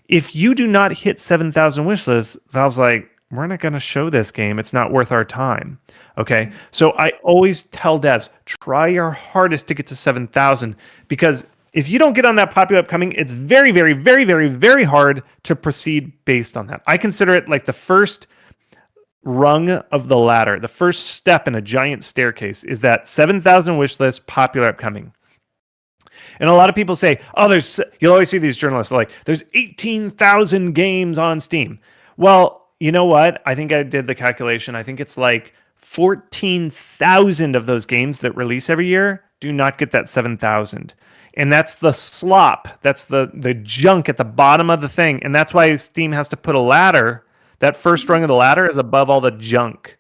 If you do not hit 7,000 wish lists, Valve's like, we're not going to show this game. It's not worth our time. Okay? So I always tell devs, try your hardest to get to 7,000, because if you don't get on that Popular Upcoming, it's very, very, very, very, very hard to proceed based on that. I consider it like the first rung of the ladder. The first step in a giant staircase is that 7,000 wish list Popular Upcoming. And a lot of people say, you'll always see these journalists like, there's 18,000 games on Steam. Well, you know what? I think I did the calculation. I think it's like 14,000 of those games that release every year do not get that 7,000. And that's the slop. That's the junk at the bottom of the thing. And that's why Steam has to put a ladder. That first rung of the ladder is above all the junk.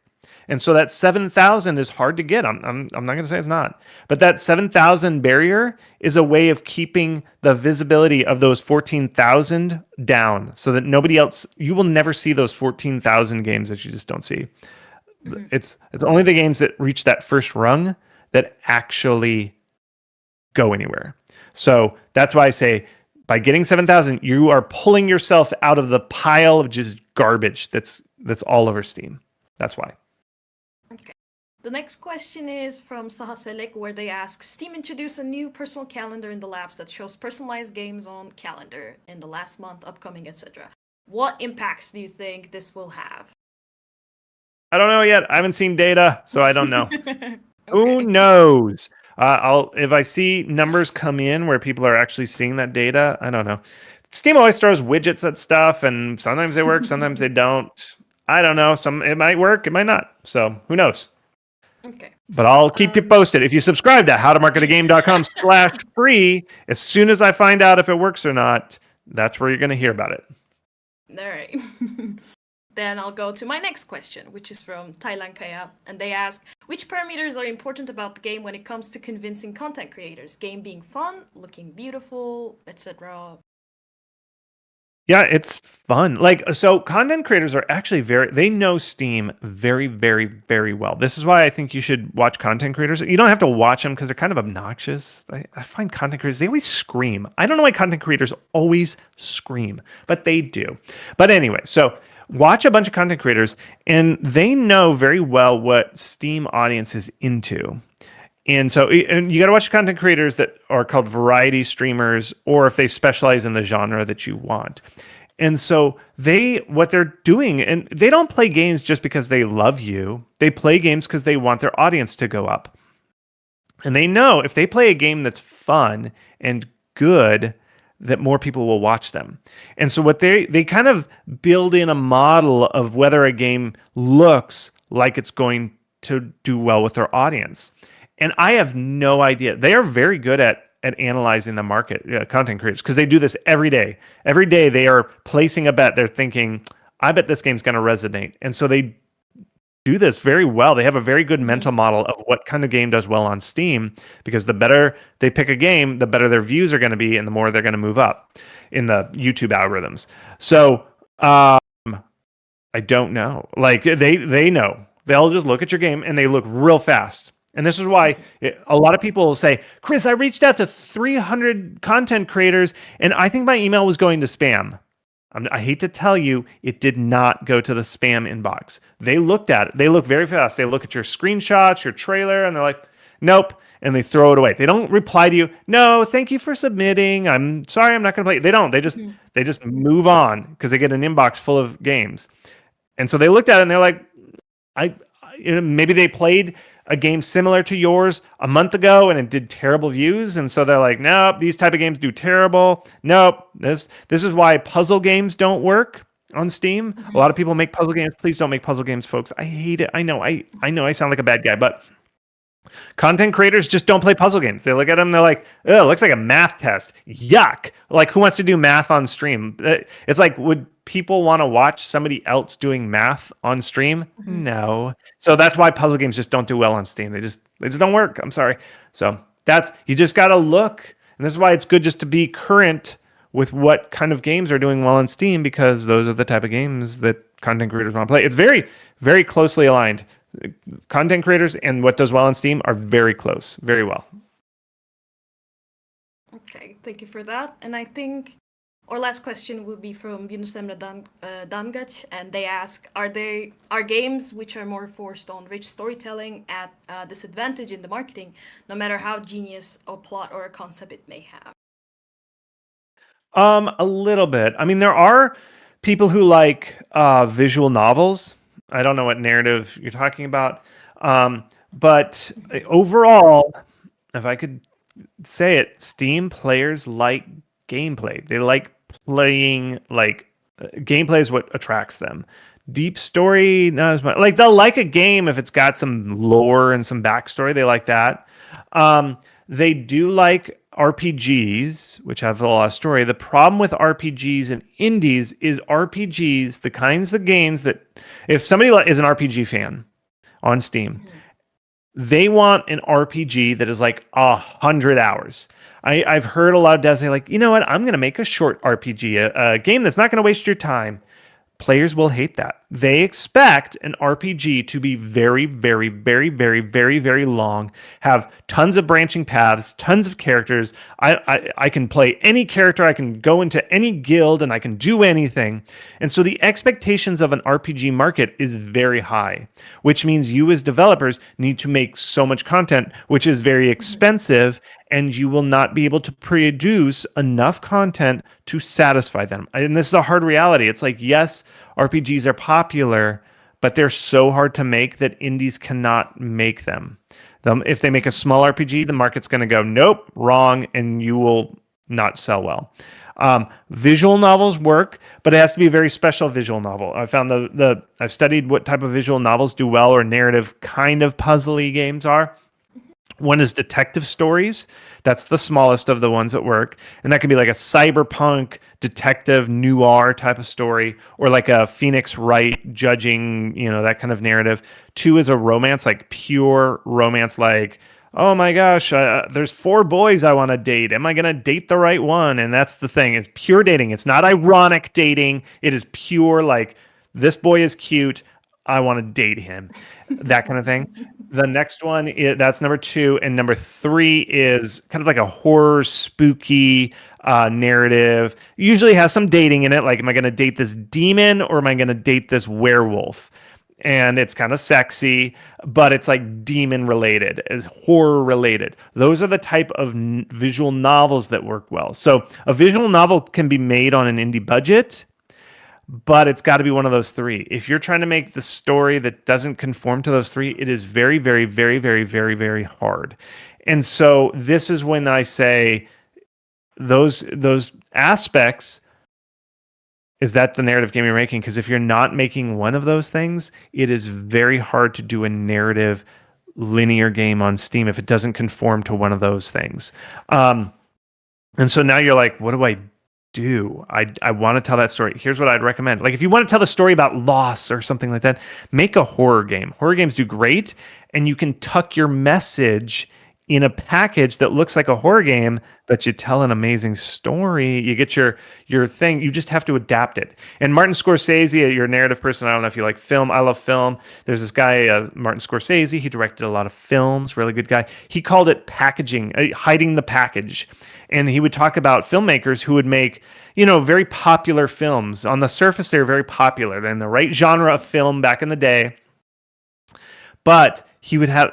And so that 7,000 is hard to get. I'm not going to say it's not. But that 7,000 barrier is a way of keeping the visibility of those 14,000 down so that nobody else, you will never see those 14,000 games that you just don't see. Mm-hmm. It's only the games that reach that first rung that actually go anywhere. So that's why I say, by getting 7,000, you are pulling yourself out of the pile of just garbage that's all over Steam. That's why. Okay. The next question is from Sahaselek, where they ask, Steam introduced a new personal calendar in the labs that shows personalized games on calendar in the last month, upcoming, etc. What impacts do you think this will have? I don't know yet. I haven't seen data, so I don't know. Okay. Who knows? If I see numbers come in where people are actually seeing that data, I don't know. Steam always throws widgets at stuff, and sometimes they work, sometimes they don't. I don't know. It might work, it might not. So who knows? Okay. But I'll keep you posted. If you subscribe to howtomarketagame.com/free, as soon as I find out if it works or not, that's where you're going to hear about it. All right. Then I'll go to my next question, which is from Thailand Kaya, and they ask, which parameters are important about the game when it comes to convincing content creators? Game being fun, looking beautiful, etc. Yeah, it's fun. So content creators are actually they know Steam very, very, very well. This is why I think you should watch content creators. You don't have to watch them because they're kind of obnoxious. I find content creators, they always scream. I don't know why content creators always scream, but they do. But anyway, so watch a bunch of content creators and they know very well what Steam audience is into. And you got to watch content creators that are called variety streamers, or if they specialize in the genre that you want. And so what they're doing, and they don't play games just because they love you. They play games because they want their audience to go up. And they know if they play a game that's fun and good, that more people will watch them. And so what they kind of build in a model of whether a game looks like it's going to do well with their audience. And I have no idea. They are very good at analyzing the market, content creators, because they do this every day. Every day they are placing a bet. They're thinking, I bet this game's going to resonate. And so they do this very well. They have a very good mental model of what kind of game does well on Steam, because the better they pick a game, the better their views are going to be, and the more they're going to move up in the YouTube algorithms. So I don't know. They know. They'll just look at your game and they look real fast. And this is why a lot of people will say, Chris, I reached out to 300 content creators and I think my email was going to spam. I hate to tell you, it did not go to the spam inbox. They looked at it. They look very fast. They look at your screenshots, your trailer, and they're like, nope. And they throw it away. They don't reply to you. No, thank you for submitting. I'm sorry, I'm not going to play. They don't. They just move on because they get an inbox full of games. And so they looked at it and they're like, maybe they played a game similar to yours a month ago and it did terrible views. And so they're like, nope, these type of games do terrible. Nope. This is why puzzle games don't work on Steam. A lot of people make puzzle games. Please don't make puzzle games, folks. I hate it. I know I sound like a bad guy, but content creators just don't play puzzle games. They look at them, they're like, oh, it looks like a math test. Yuck. Like, who wants to do math on stream? It's like, would people want to watch somebody else doing math on stream? No. So that's why puzzle games just don't do well on Steam. They just don't work. I'm sorry. So you just got to look. And this is why it's good just to be current with what kind of games are doing well on Steam, because those are the type of games that content creators want to play. It's very, very closely aligned. Content creators and what does well on Steam are very close, very well. Okay, thank you for that. And I think our last question will be from Yunus Emre Damgaç, and they ask, are games which are more forced on rich storytelling at a disadvantage in the marketing, no matter how genius a plot or a concept it may have? A little bit. I mean, there are people who like visual novels. I don't know what narrative you're talking about. But overall, if I could say it, Steam players like gameplay. They like playing, gameplay is what attracts them. Deep story, not as much. Like, they'll like a game if it's got some lore and some backstory. They like that. They do like RPGs, which have a lot of story. The problem with RPGs and indies is RPGs, the kinds of games that, if somebody is an RPG fan on Steam, they want an RPG that is like 100 hours. I've heard a lot of devs say, like, you know what, I'm going to make a short RPG, a game that's not going to waste your time. Players will hate that. They expect an RPG to be very, very, very, very, very, very long, have tons of branching paths, tons of characters. I can play any character, I can go into any guild, and I can do anything. And so the expectations of an RPG market is very high, which means you as developers need to make so much content, which is very expensive, and you will not be able to produce enough content to satisfy them. And this is a hard reality. It's like, yes, RPGs are popular, but they're so hard to make that indies cannot make them. If they make a small RPG, the market's going to go, nope, wrong, and you will not sell well. Visual novels work, but it has to be a very special visual novel. I found I've studied what type of visual novels do well, or narrative kind of puzzly games are. One is detective stories. That's the smallest of the ones that work. And that could be like a cyberpunk detective noir type of story, or like a Phoenix Wright judging, that kind of narrative. Two is a romance, like pure romance, like, oh my gosh, there's 4 boys I want to date. Am I going to date the right one? And that's the thing. It's pure dating. It's not ironic dating. It is pure, like, this boy is cute. I want to date him. That kind of thing. The next one, that's number 2. And number 3 is kind of like a horror, spooky narrative. Usually has some dating in it. Like, am I going to date this demon or am I going to date this werewolf? And it's kind of sexy, but it's like demon related, is horror related. Those are the type of visual novels that work well. So a visual novel can be made on an indie budget, but it's got to be one of those 3. If you're trying to make the story that doesn't conform to those 3, it is very, very, very, very, very, very hard. And so this is when I say those aspects. Is that the narrative game you're making? Because if you're not making one of those things, it is very hard to do a narrative linear game on Steam if it doesn't conform to one of those things. And so now you're like, what do I do? I want to tell that story. Here's what I'd recommend. Like, if you want to tell the story about loss or something like that, make a horror game. Horror games do great, and you can tuck your message in a package that looks like a horror game, but you tell an amazing story. You get your thing. You just have to adapt it. And Martin Scorsese, you're a narrative person. I don't know if you like film. I love film. There's this guy, Martin Scorsese. He directed a lot of films. Really good guy. He called it packaging, hiding the package. And he would talk about filmmakers who would make, very popular films. On the surface, they were very popular. They're in the right genre of film back in the day. But he would have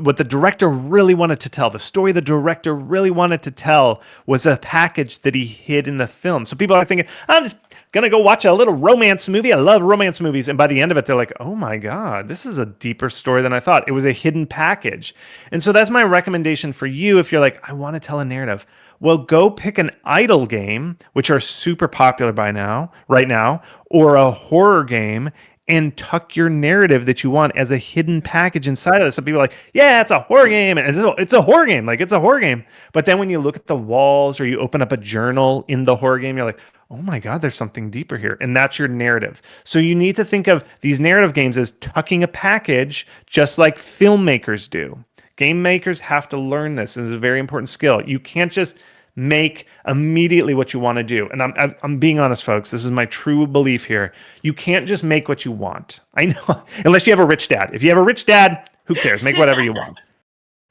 what the director really wanted to tell. The story the director really wanted to tell was a package that he hid in the film. So people are thinking, I'm just going to go watch a little romance movie. I love romance movies. And by the end of it, they're like, oh my God, this is a deeper story than I thought. It was a hidden package. And so that's my recommendation for you if you're like, I want to tell a narrative. Well, go pick an idle game, which are super popular right now, or a horror game, and tuck your narrative that you want as a hidden package inside of this. Some people are like, yeah, it's a horror game. And it's a horror game. Like, it's a horror game. But then when you look at the walls or you open up a journal in the horror game, you're like, oh my God, there's something deeper here. And that's your narrative. So you need to think of these narrative games as tucking a package, just like filmmakers do. Game makers have to learn this. This is a very important skill. You can't just make immediately what you want to do. And I'm being honest, folks. This is my true belief here. You can't just make what you want. I know, unless you have a rich dad. If you have a rich dad, who cares? Make whatever you want.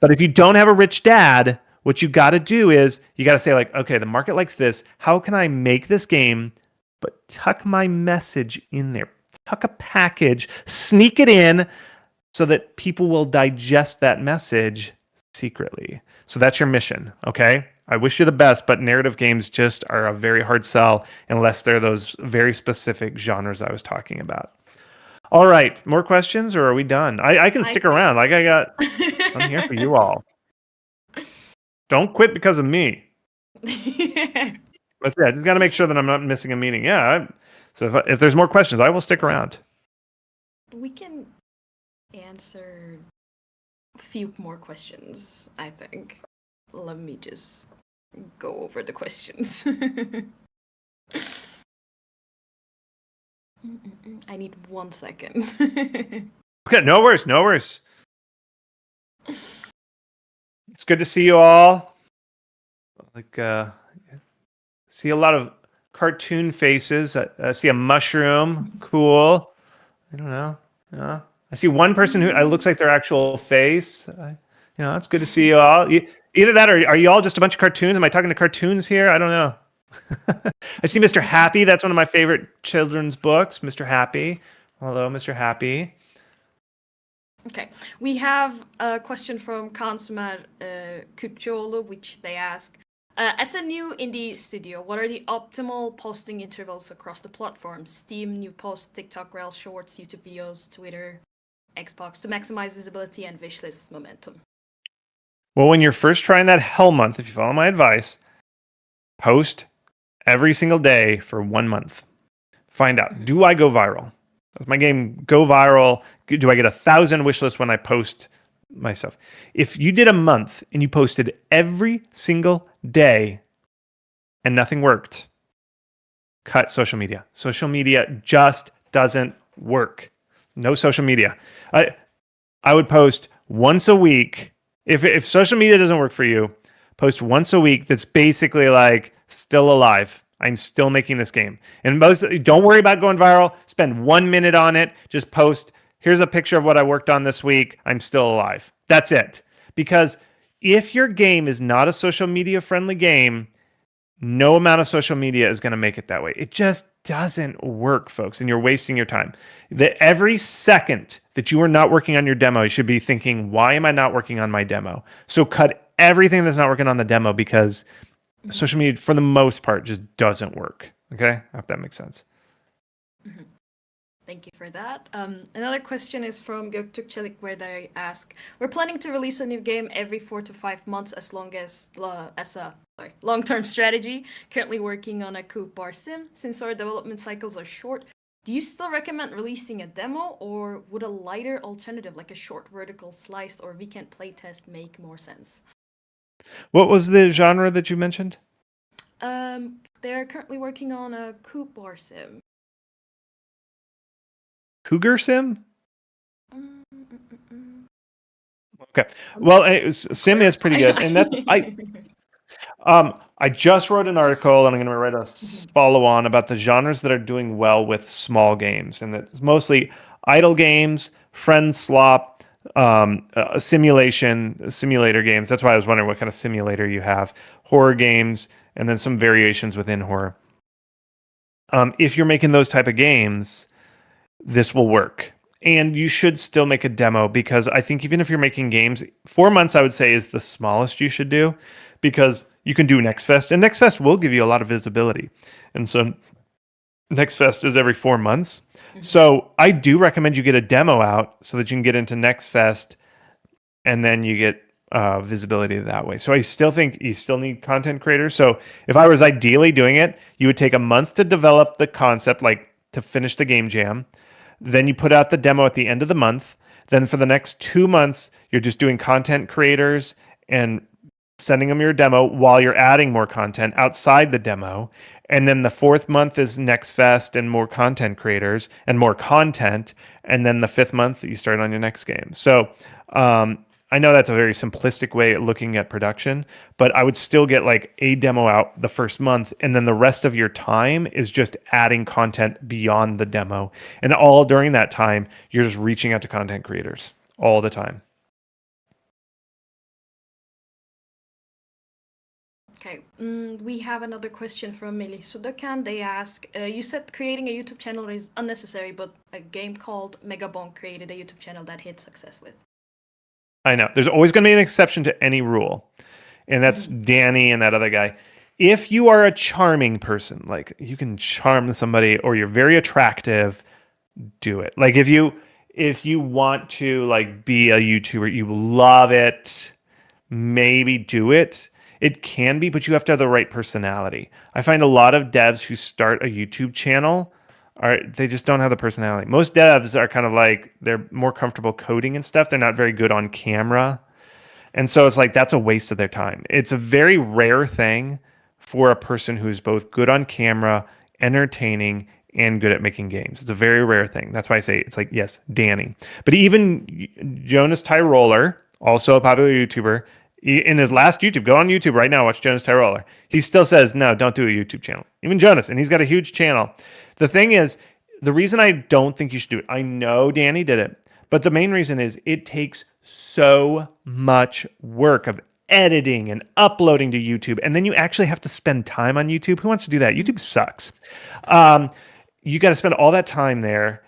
But if you don't have a rich dad, what you got to do is you got to say, like, okay, the market likes this. How can I make this game, but tuck my message in there? Tuck a package, sneak it in so that people will digest that message secretly. So that's your mission, okay? I wish you the best, but narrative games just are a very hard sell unless they're those very specific genres I was talking about. All right, more questions, or are we done? I can stick around. Like, I'm here for you all. Don't quit because of me. That's it. I just got to make sure that I'm not missing a meeting. Yeah. So if there's more questions, I will stick around. We can answer a few more questions, I think. Let me just go over the questions. I need 1 second. Okay, no worries. It's good to see you all. Like, see a lot of cartoon faces. I see a mushroom. Cool. I don't know. I see one person who looks like their actual face. It's good to see you all. Either that, or are you all just a bunch of cartoons? Am I talking to cartoons here? I don't know. I see Mr. Happy. That's one of my favorite children's books. Mr. Happy. Hello, Mr. Happy. Okay, we have a question from Consumer Kukçoğlu, which they ask, as a new indie studio, what are the optimal posting intervals across the platforms? Steam, New Post, TikTok, Rails, Shorts, YouTube videos, Twitter, Xbox, to maximize visibility and wishlist momentum? Well, when you're first trying that hell month, if you follow my advice, post every single day for 1 month. Find out, do I go viral? Does my game go viral? Do I get 1,000 wish lists when I post my stuff? If you did a month and you posted every single day and nothing worked, cut social media. Social media just doesn't work. No social media. I would post once a week. If social media doesn't work for you, post once a week that's basically like still alive. I'm still making this game. And don't worry about going viral. Spend 1 minute on it. Just post, here's a picture of what I worked on this week. I'm still alive. That's it. Because if your game is not a social media friendly game, no amount of social media is going to make it that way. It just doesn't work, folks, and you're wasting your time. Every second that you are not working on your demo, you should be thinking, why am I not working on my demo? So cut everything that's not working on the demo, because social media, for the most part, just doesn't work. Okay? I hope that makes sense. Mm-hmm. Thank you for that. Another question is from Göktürk, where they ask, we're planning to release a new game every 4 to 5 months as a long-term strategy. Currently working on a coup bar sim. Since our development cycles are short, do you still recommend releasing a demo, or would a lighter alternative like a short vertical slice or weekend playtest make more sense? What was the genre that you mentioned? They're currently working on a coup bar sim. Cougar sim? Okay. Well, sim is pretty good, and that's I just wrote an article, and I'm going to write a follow-on about the genres that are doing well with small games, and it's mostly idle games, friend slop, simulator games. That's why I was wondering what kind of simulator you have, horror games, and then some variations within horror. If you're making those type of games, this will work. And you should still make a demo, because I think even if you're making games, 4 months I would say is the smallest you should do, because you can do Next Fest, and Next Fest will give you a lot of visibility. And so Next Fest is every 4 months. Mm-hmm. So I do recommend you get a demo out so that you can get into Next Fest, and then you get visibility that way. So I still think you still need content creators. So if I was ideally doing it, you would take a month to develop the concept, like to finish the game jam. Then you put out the demo at the end of the month. Then for the next 2 months, you're just doing content creators and sending them your demo while you're adding more content outside the demo. And then the 4th month is Next Fest and more content creators and more content. And then the 5th month, you start on your next game. So I know that's a very simplistic way of looking at production, but I would still get like a demo out the first month, and then the rest of your time is just adding content beyond the demo. And all during that time, you're just reaching out to content creators all the time. Okay, we have another question from Melissa Sudokan. They ask, you said creating a YouTube channel is unnecessary, but a game called Megabonk created a YouTube channel that hit success with. I know. There's always going to be an exception to any rule. And that's Danny and that other guy. If you are a charming person, like you can charm somebody, or you're very attractive, do it. Like if you want to like be a YouTuber, you love it, maybe do it. It can be, but you have to have the right personality. I find a lot of devs who start a YouTube channel they just don't have the personality. Most devs are kind of like, they're more comfortable coding and stuff. They're not very good on camera. And so it's like, that's a waste of their time. It's a very rare thing for a person who's both good on camera, entertaining, and good at making games. It's a very rare thing. That's why I say it's like, yes, Danny. But even Jonas Tyroller, also a popular YouTuber, in his last YouTube, go on YouTube right now, watch Jonas Tyroller. He still says, no, don't do a YouTube channel. Even Jonas, and he's got a huge channel. The thing is, the reason I don't think you should do it, I know Danny did it, but the main reason is it takes so much work of editing and uploading to YouTube, and then you actually have to spend time on YouTube. Who wants to do that? YouTube sucks. You got to spend all that time there,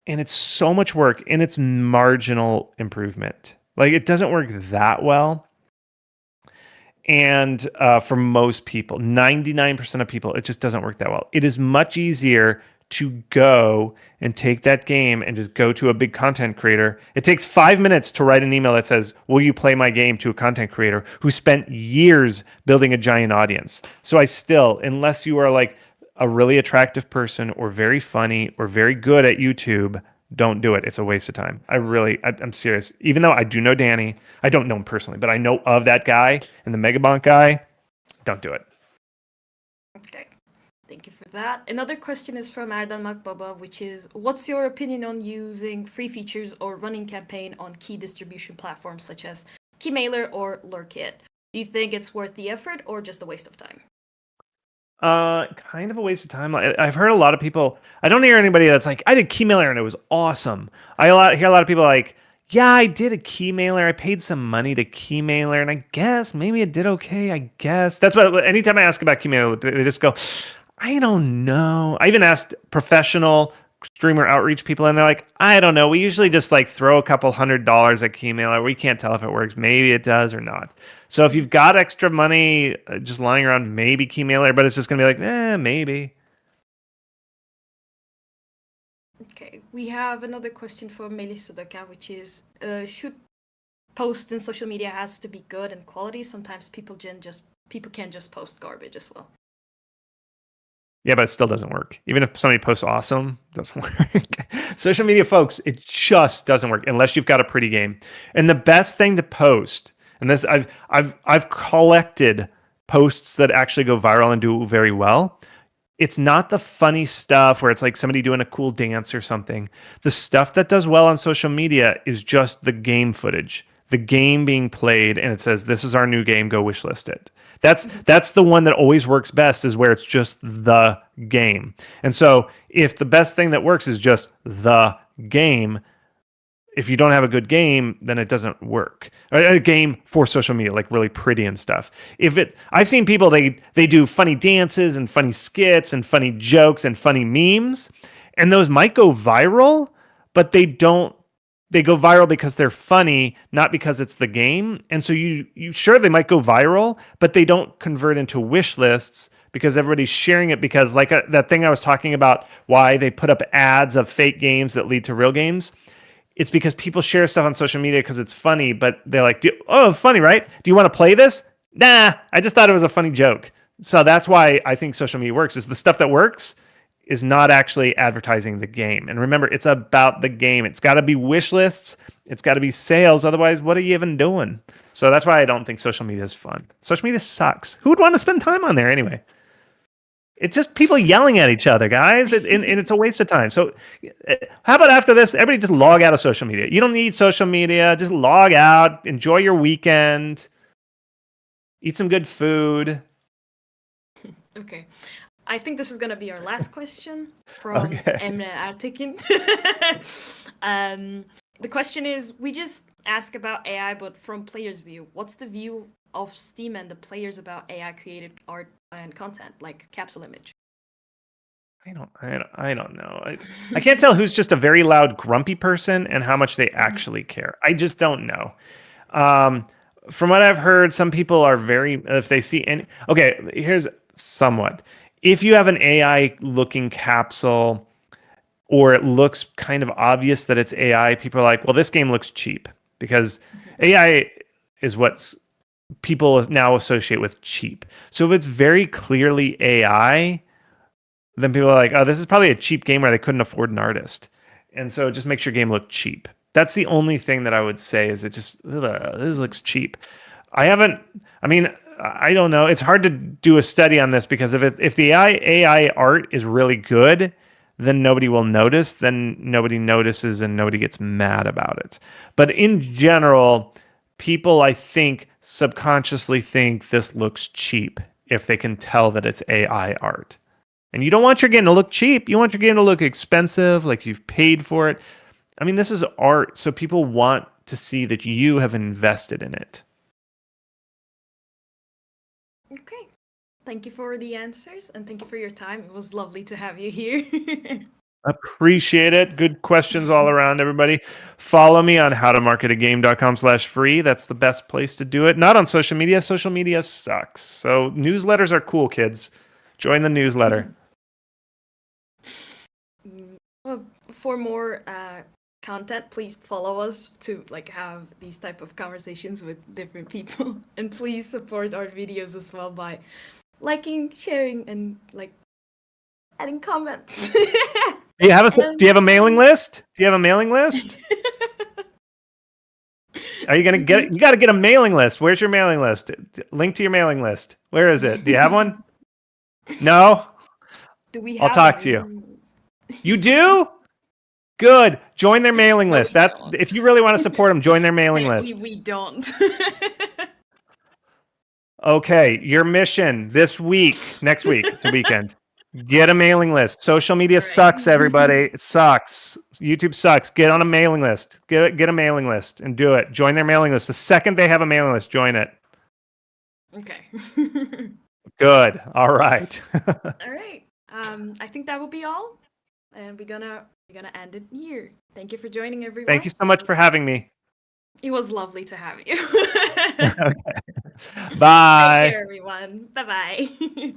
and it's so much work, and it's marginal improvement. Like, it doesn't work that well. And for most people, 99% of people, it just doesn't work that well. It is much easier to go and take that game and just go to a big content creator. It takes 5 minutes to write an email that says, will you play my game, to a content creator who spent years building a giant audience. So I still, unless you are like a really attractive person or very funny or very good at YouTube, don't do it. It's a waste of time. I'm serious. Even though I do know Danny, I don't know him personally, but I know of that guy and the Megabonk guy. Don't do it. Okay. Thank you for that. Another question is from Erdal Makbaba, which is, what's your opinion on using free features or running campaign on key distribution platforms such as Keymailer or Lurkit? Do you think it's worth the effort or just a waste of time? Kind of a waste of time. I've heard a lot of people, I don't hear anybody that's like, I did Keymailer and it was awesome. Hear a lot of people like, yeah, I did a Keymailer. I paid some money to Keymailer and I guess maybe it did okay. I guess that's what, anytime I ask about Keymailer, they just go, I don't know. I even asked professional streamer outreach people and they're like, I don't know. We usually just like throw a couple $100 at Keymailer. We can't tell if it works. Maybe it does or not. So if you've got extra money just lying around, maybe Keymailer, but it's just going to be like, maybe. Okay, we have another question from Melis Sudaka, which is, should posts in social media has to be good and quality? Sometimes people can just post garbage as well. Yeah, but it still doesn't work. Even if somebody posts awesome, it doesn't work. Social media, folks, it just doesn't work unless you've got a pretty game. And the best thing to post, and this I've collected posts that actually go viral and do very well. It's not the funny stuff where it's like somebody doing a cool dance or something. The stuff that does well on social media is just the game footage, the game being played, and it says, this is our new game, go wishlist it. That's the one that always works best, is where it's just the game. And so if the best thing that works is just the game, if you don't have a good game, then it doesn't work. A game for social media, like really pretty and stuff. I've seen people, they do funny dances and funny skits and funny jokes and funny memes, and those might go viral, but they go viral because they're funny, not because it's the game. And so you sure they might go viral, but they don't convert into wish lists because everybody's sharing it, because like that thing I was talking about, why they put up ads of fake games that lead to real games. It's because people share stuff on social media because it's funny, but they're like, funny, right? Do you want to play this? Nah, I just thought it was a funny joke. So that's why I think social media works, is the stuff that works is not actually advertising the game. And remember, it's about the game. It's got to be wish lists. It's got to be sales. Otherwise, what are you even doing? So that's why I don't think social media is fun. Social media sucks. Who would want to spend time on there anyway? It's just people yelling at each other, guys, and it's a waste of time. So how about after this, everybody just log out of social media. You don't need social media. Just log out. Enjoy your weekend. Eat some good food. Okay. I think this is going to be our last question from Emre Ertekin. The question is, we just ask about AI, but from players' view. What's the view of Steam and the players about AI-created art and content, like Capsule Image? I don't know. I can't tell who's just a very loud, grumpy person and how much they actually care. I just don't know. From what I've heard, some people are if they see any... Okay, here's somewhat. If you have an AI-looking capsule, or it looks kind of obvious that it's AI, people are like, well, this game looks cheap, because AI is what people now associate with cheap. So if it's very clearly AI, then people are like, oh, this is probably a cheap game where they couldn't afford an artist. And so it just makes your game look cheap. That's the only thing that I would say, is it just, this looks cheap. I don't know. It's hard to do a study on this, because if the AI art is really good, then nobody will notice. Then nobody notices and nobody gets mad about it. But in general, people, I think, subconsciously think this looks cheap if they can tell that it's AI art. And you don't want your game to look cheap. You want your game to look expensive, like you've paid for it. I mean, this is art, so people want to see that you have invested in it. Okay. Thank you for the answers, and thank you for your time. It was lovely to have you here. Appreciate it. Good questions all around, everybody. Follow me on howtomarketagame.com/free. That's the best place to do it. Not on social media. Social media sucks. So newsletters are cool, kids. Join the newsletter. For more content, please follow us to like have these type of conversations with different people, and please support our videos as well by liking, sharing, and like adding comments. Do you have a mailing list? Do you have a mailing list? Are you gonna get it? You got to get a mailing list. Where's your mailing list? Link to your mailing list. Where is it? Do you have one? No. Do we? I'll talk to you. You do? Good. Join their mailing list. That's if you really want to support them. Join their mailing list. We don't. Okay, your mission this week, next week, it's a weekend. Get a mailing list. Social media sucks, everybody. It sucks. YouTube sucks. Get on a mailing list. Get a mailing list and do it. Join their mailing list. The second they have a mailing list, join it. Okay. Good. All right. All right. I think that will be all, and we're gonna end it here. Thank you for joining, everyone. Thank you so much for having me. It was lovely to have you. Okay. Bye. Take care, everyone. Bye-bye.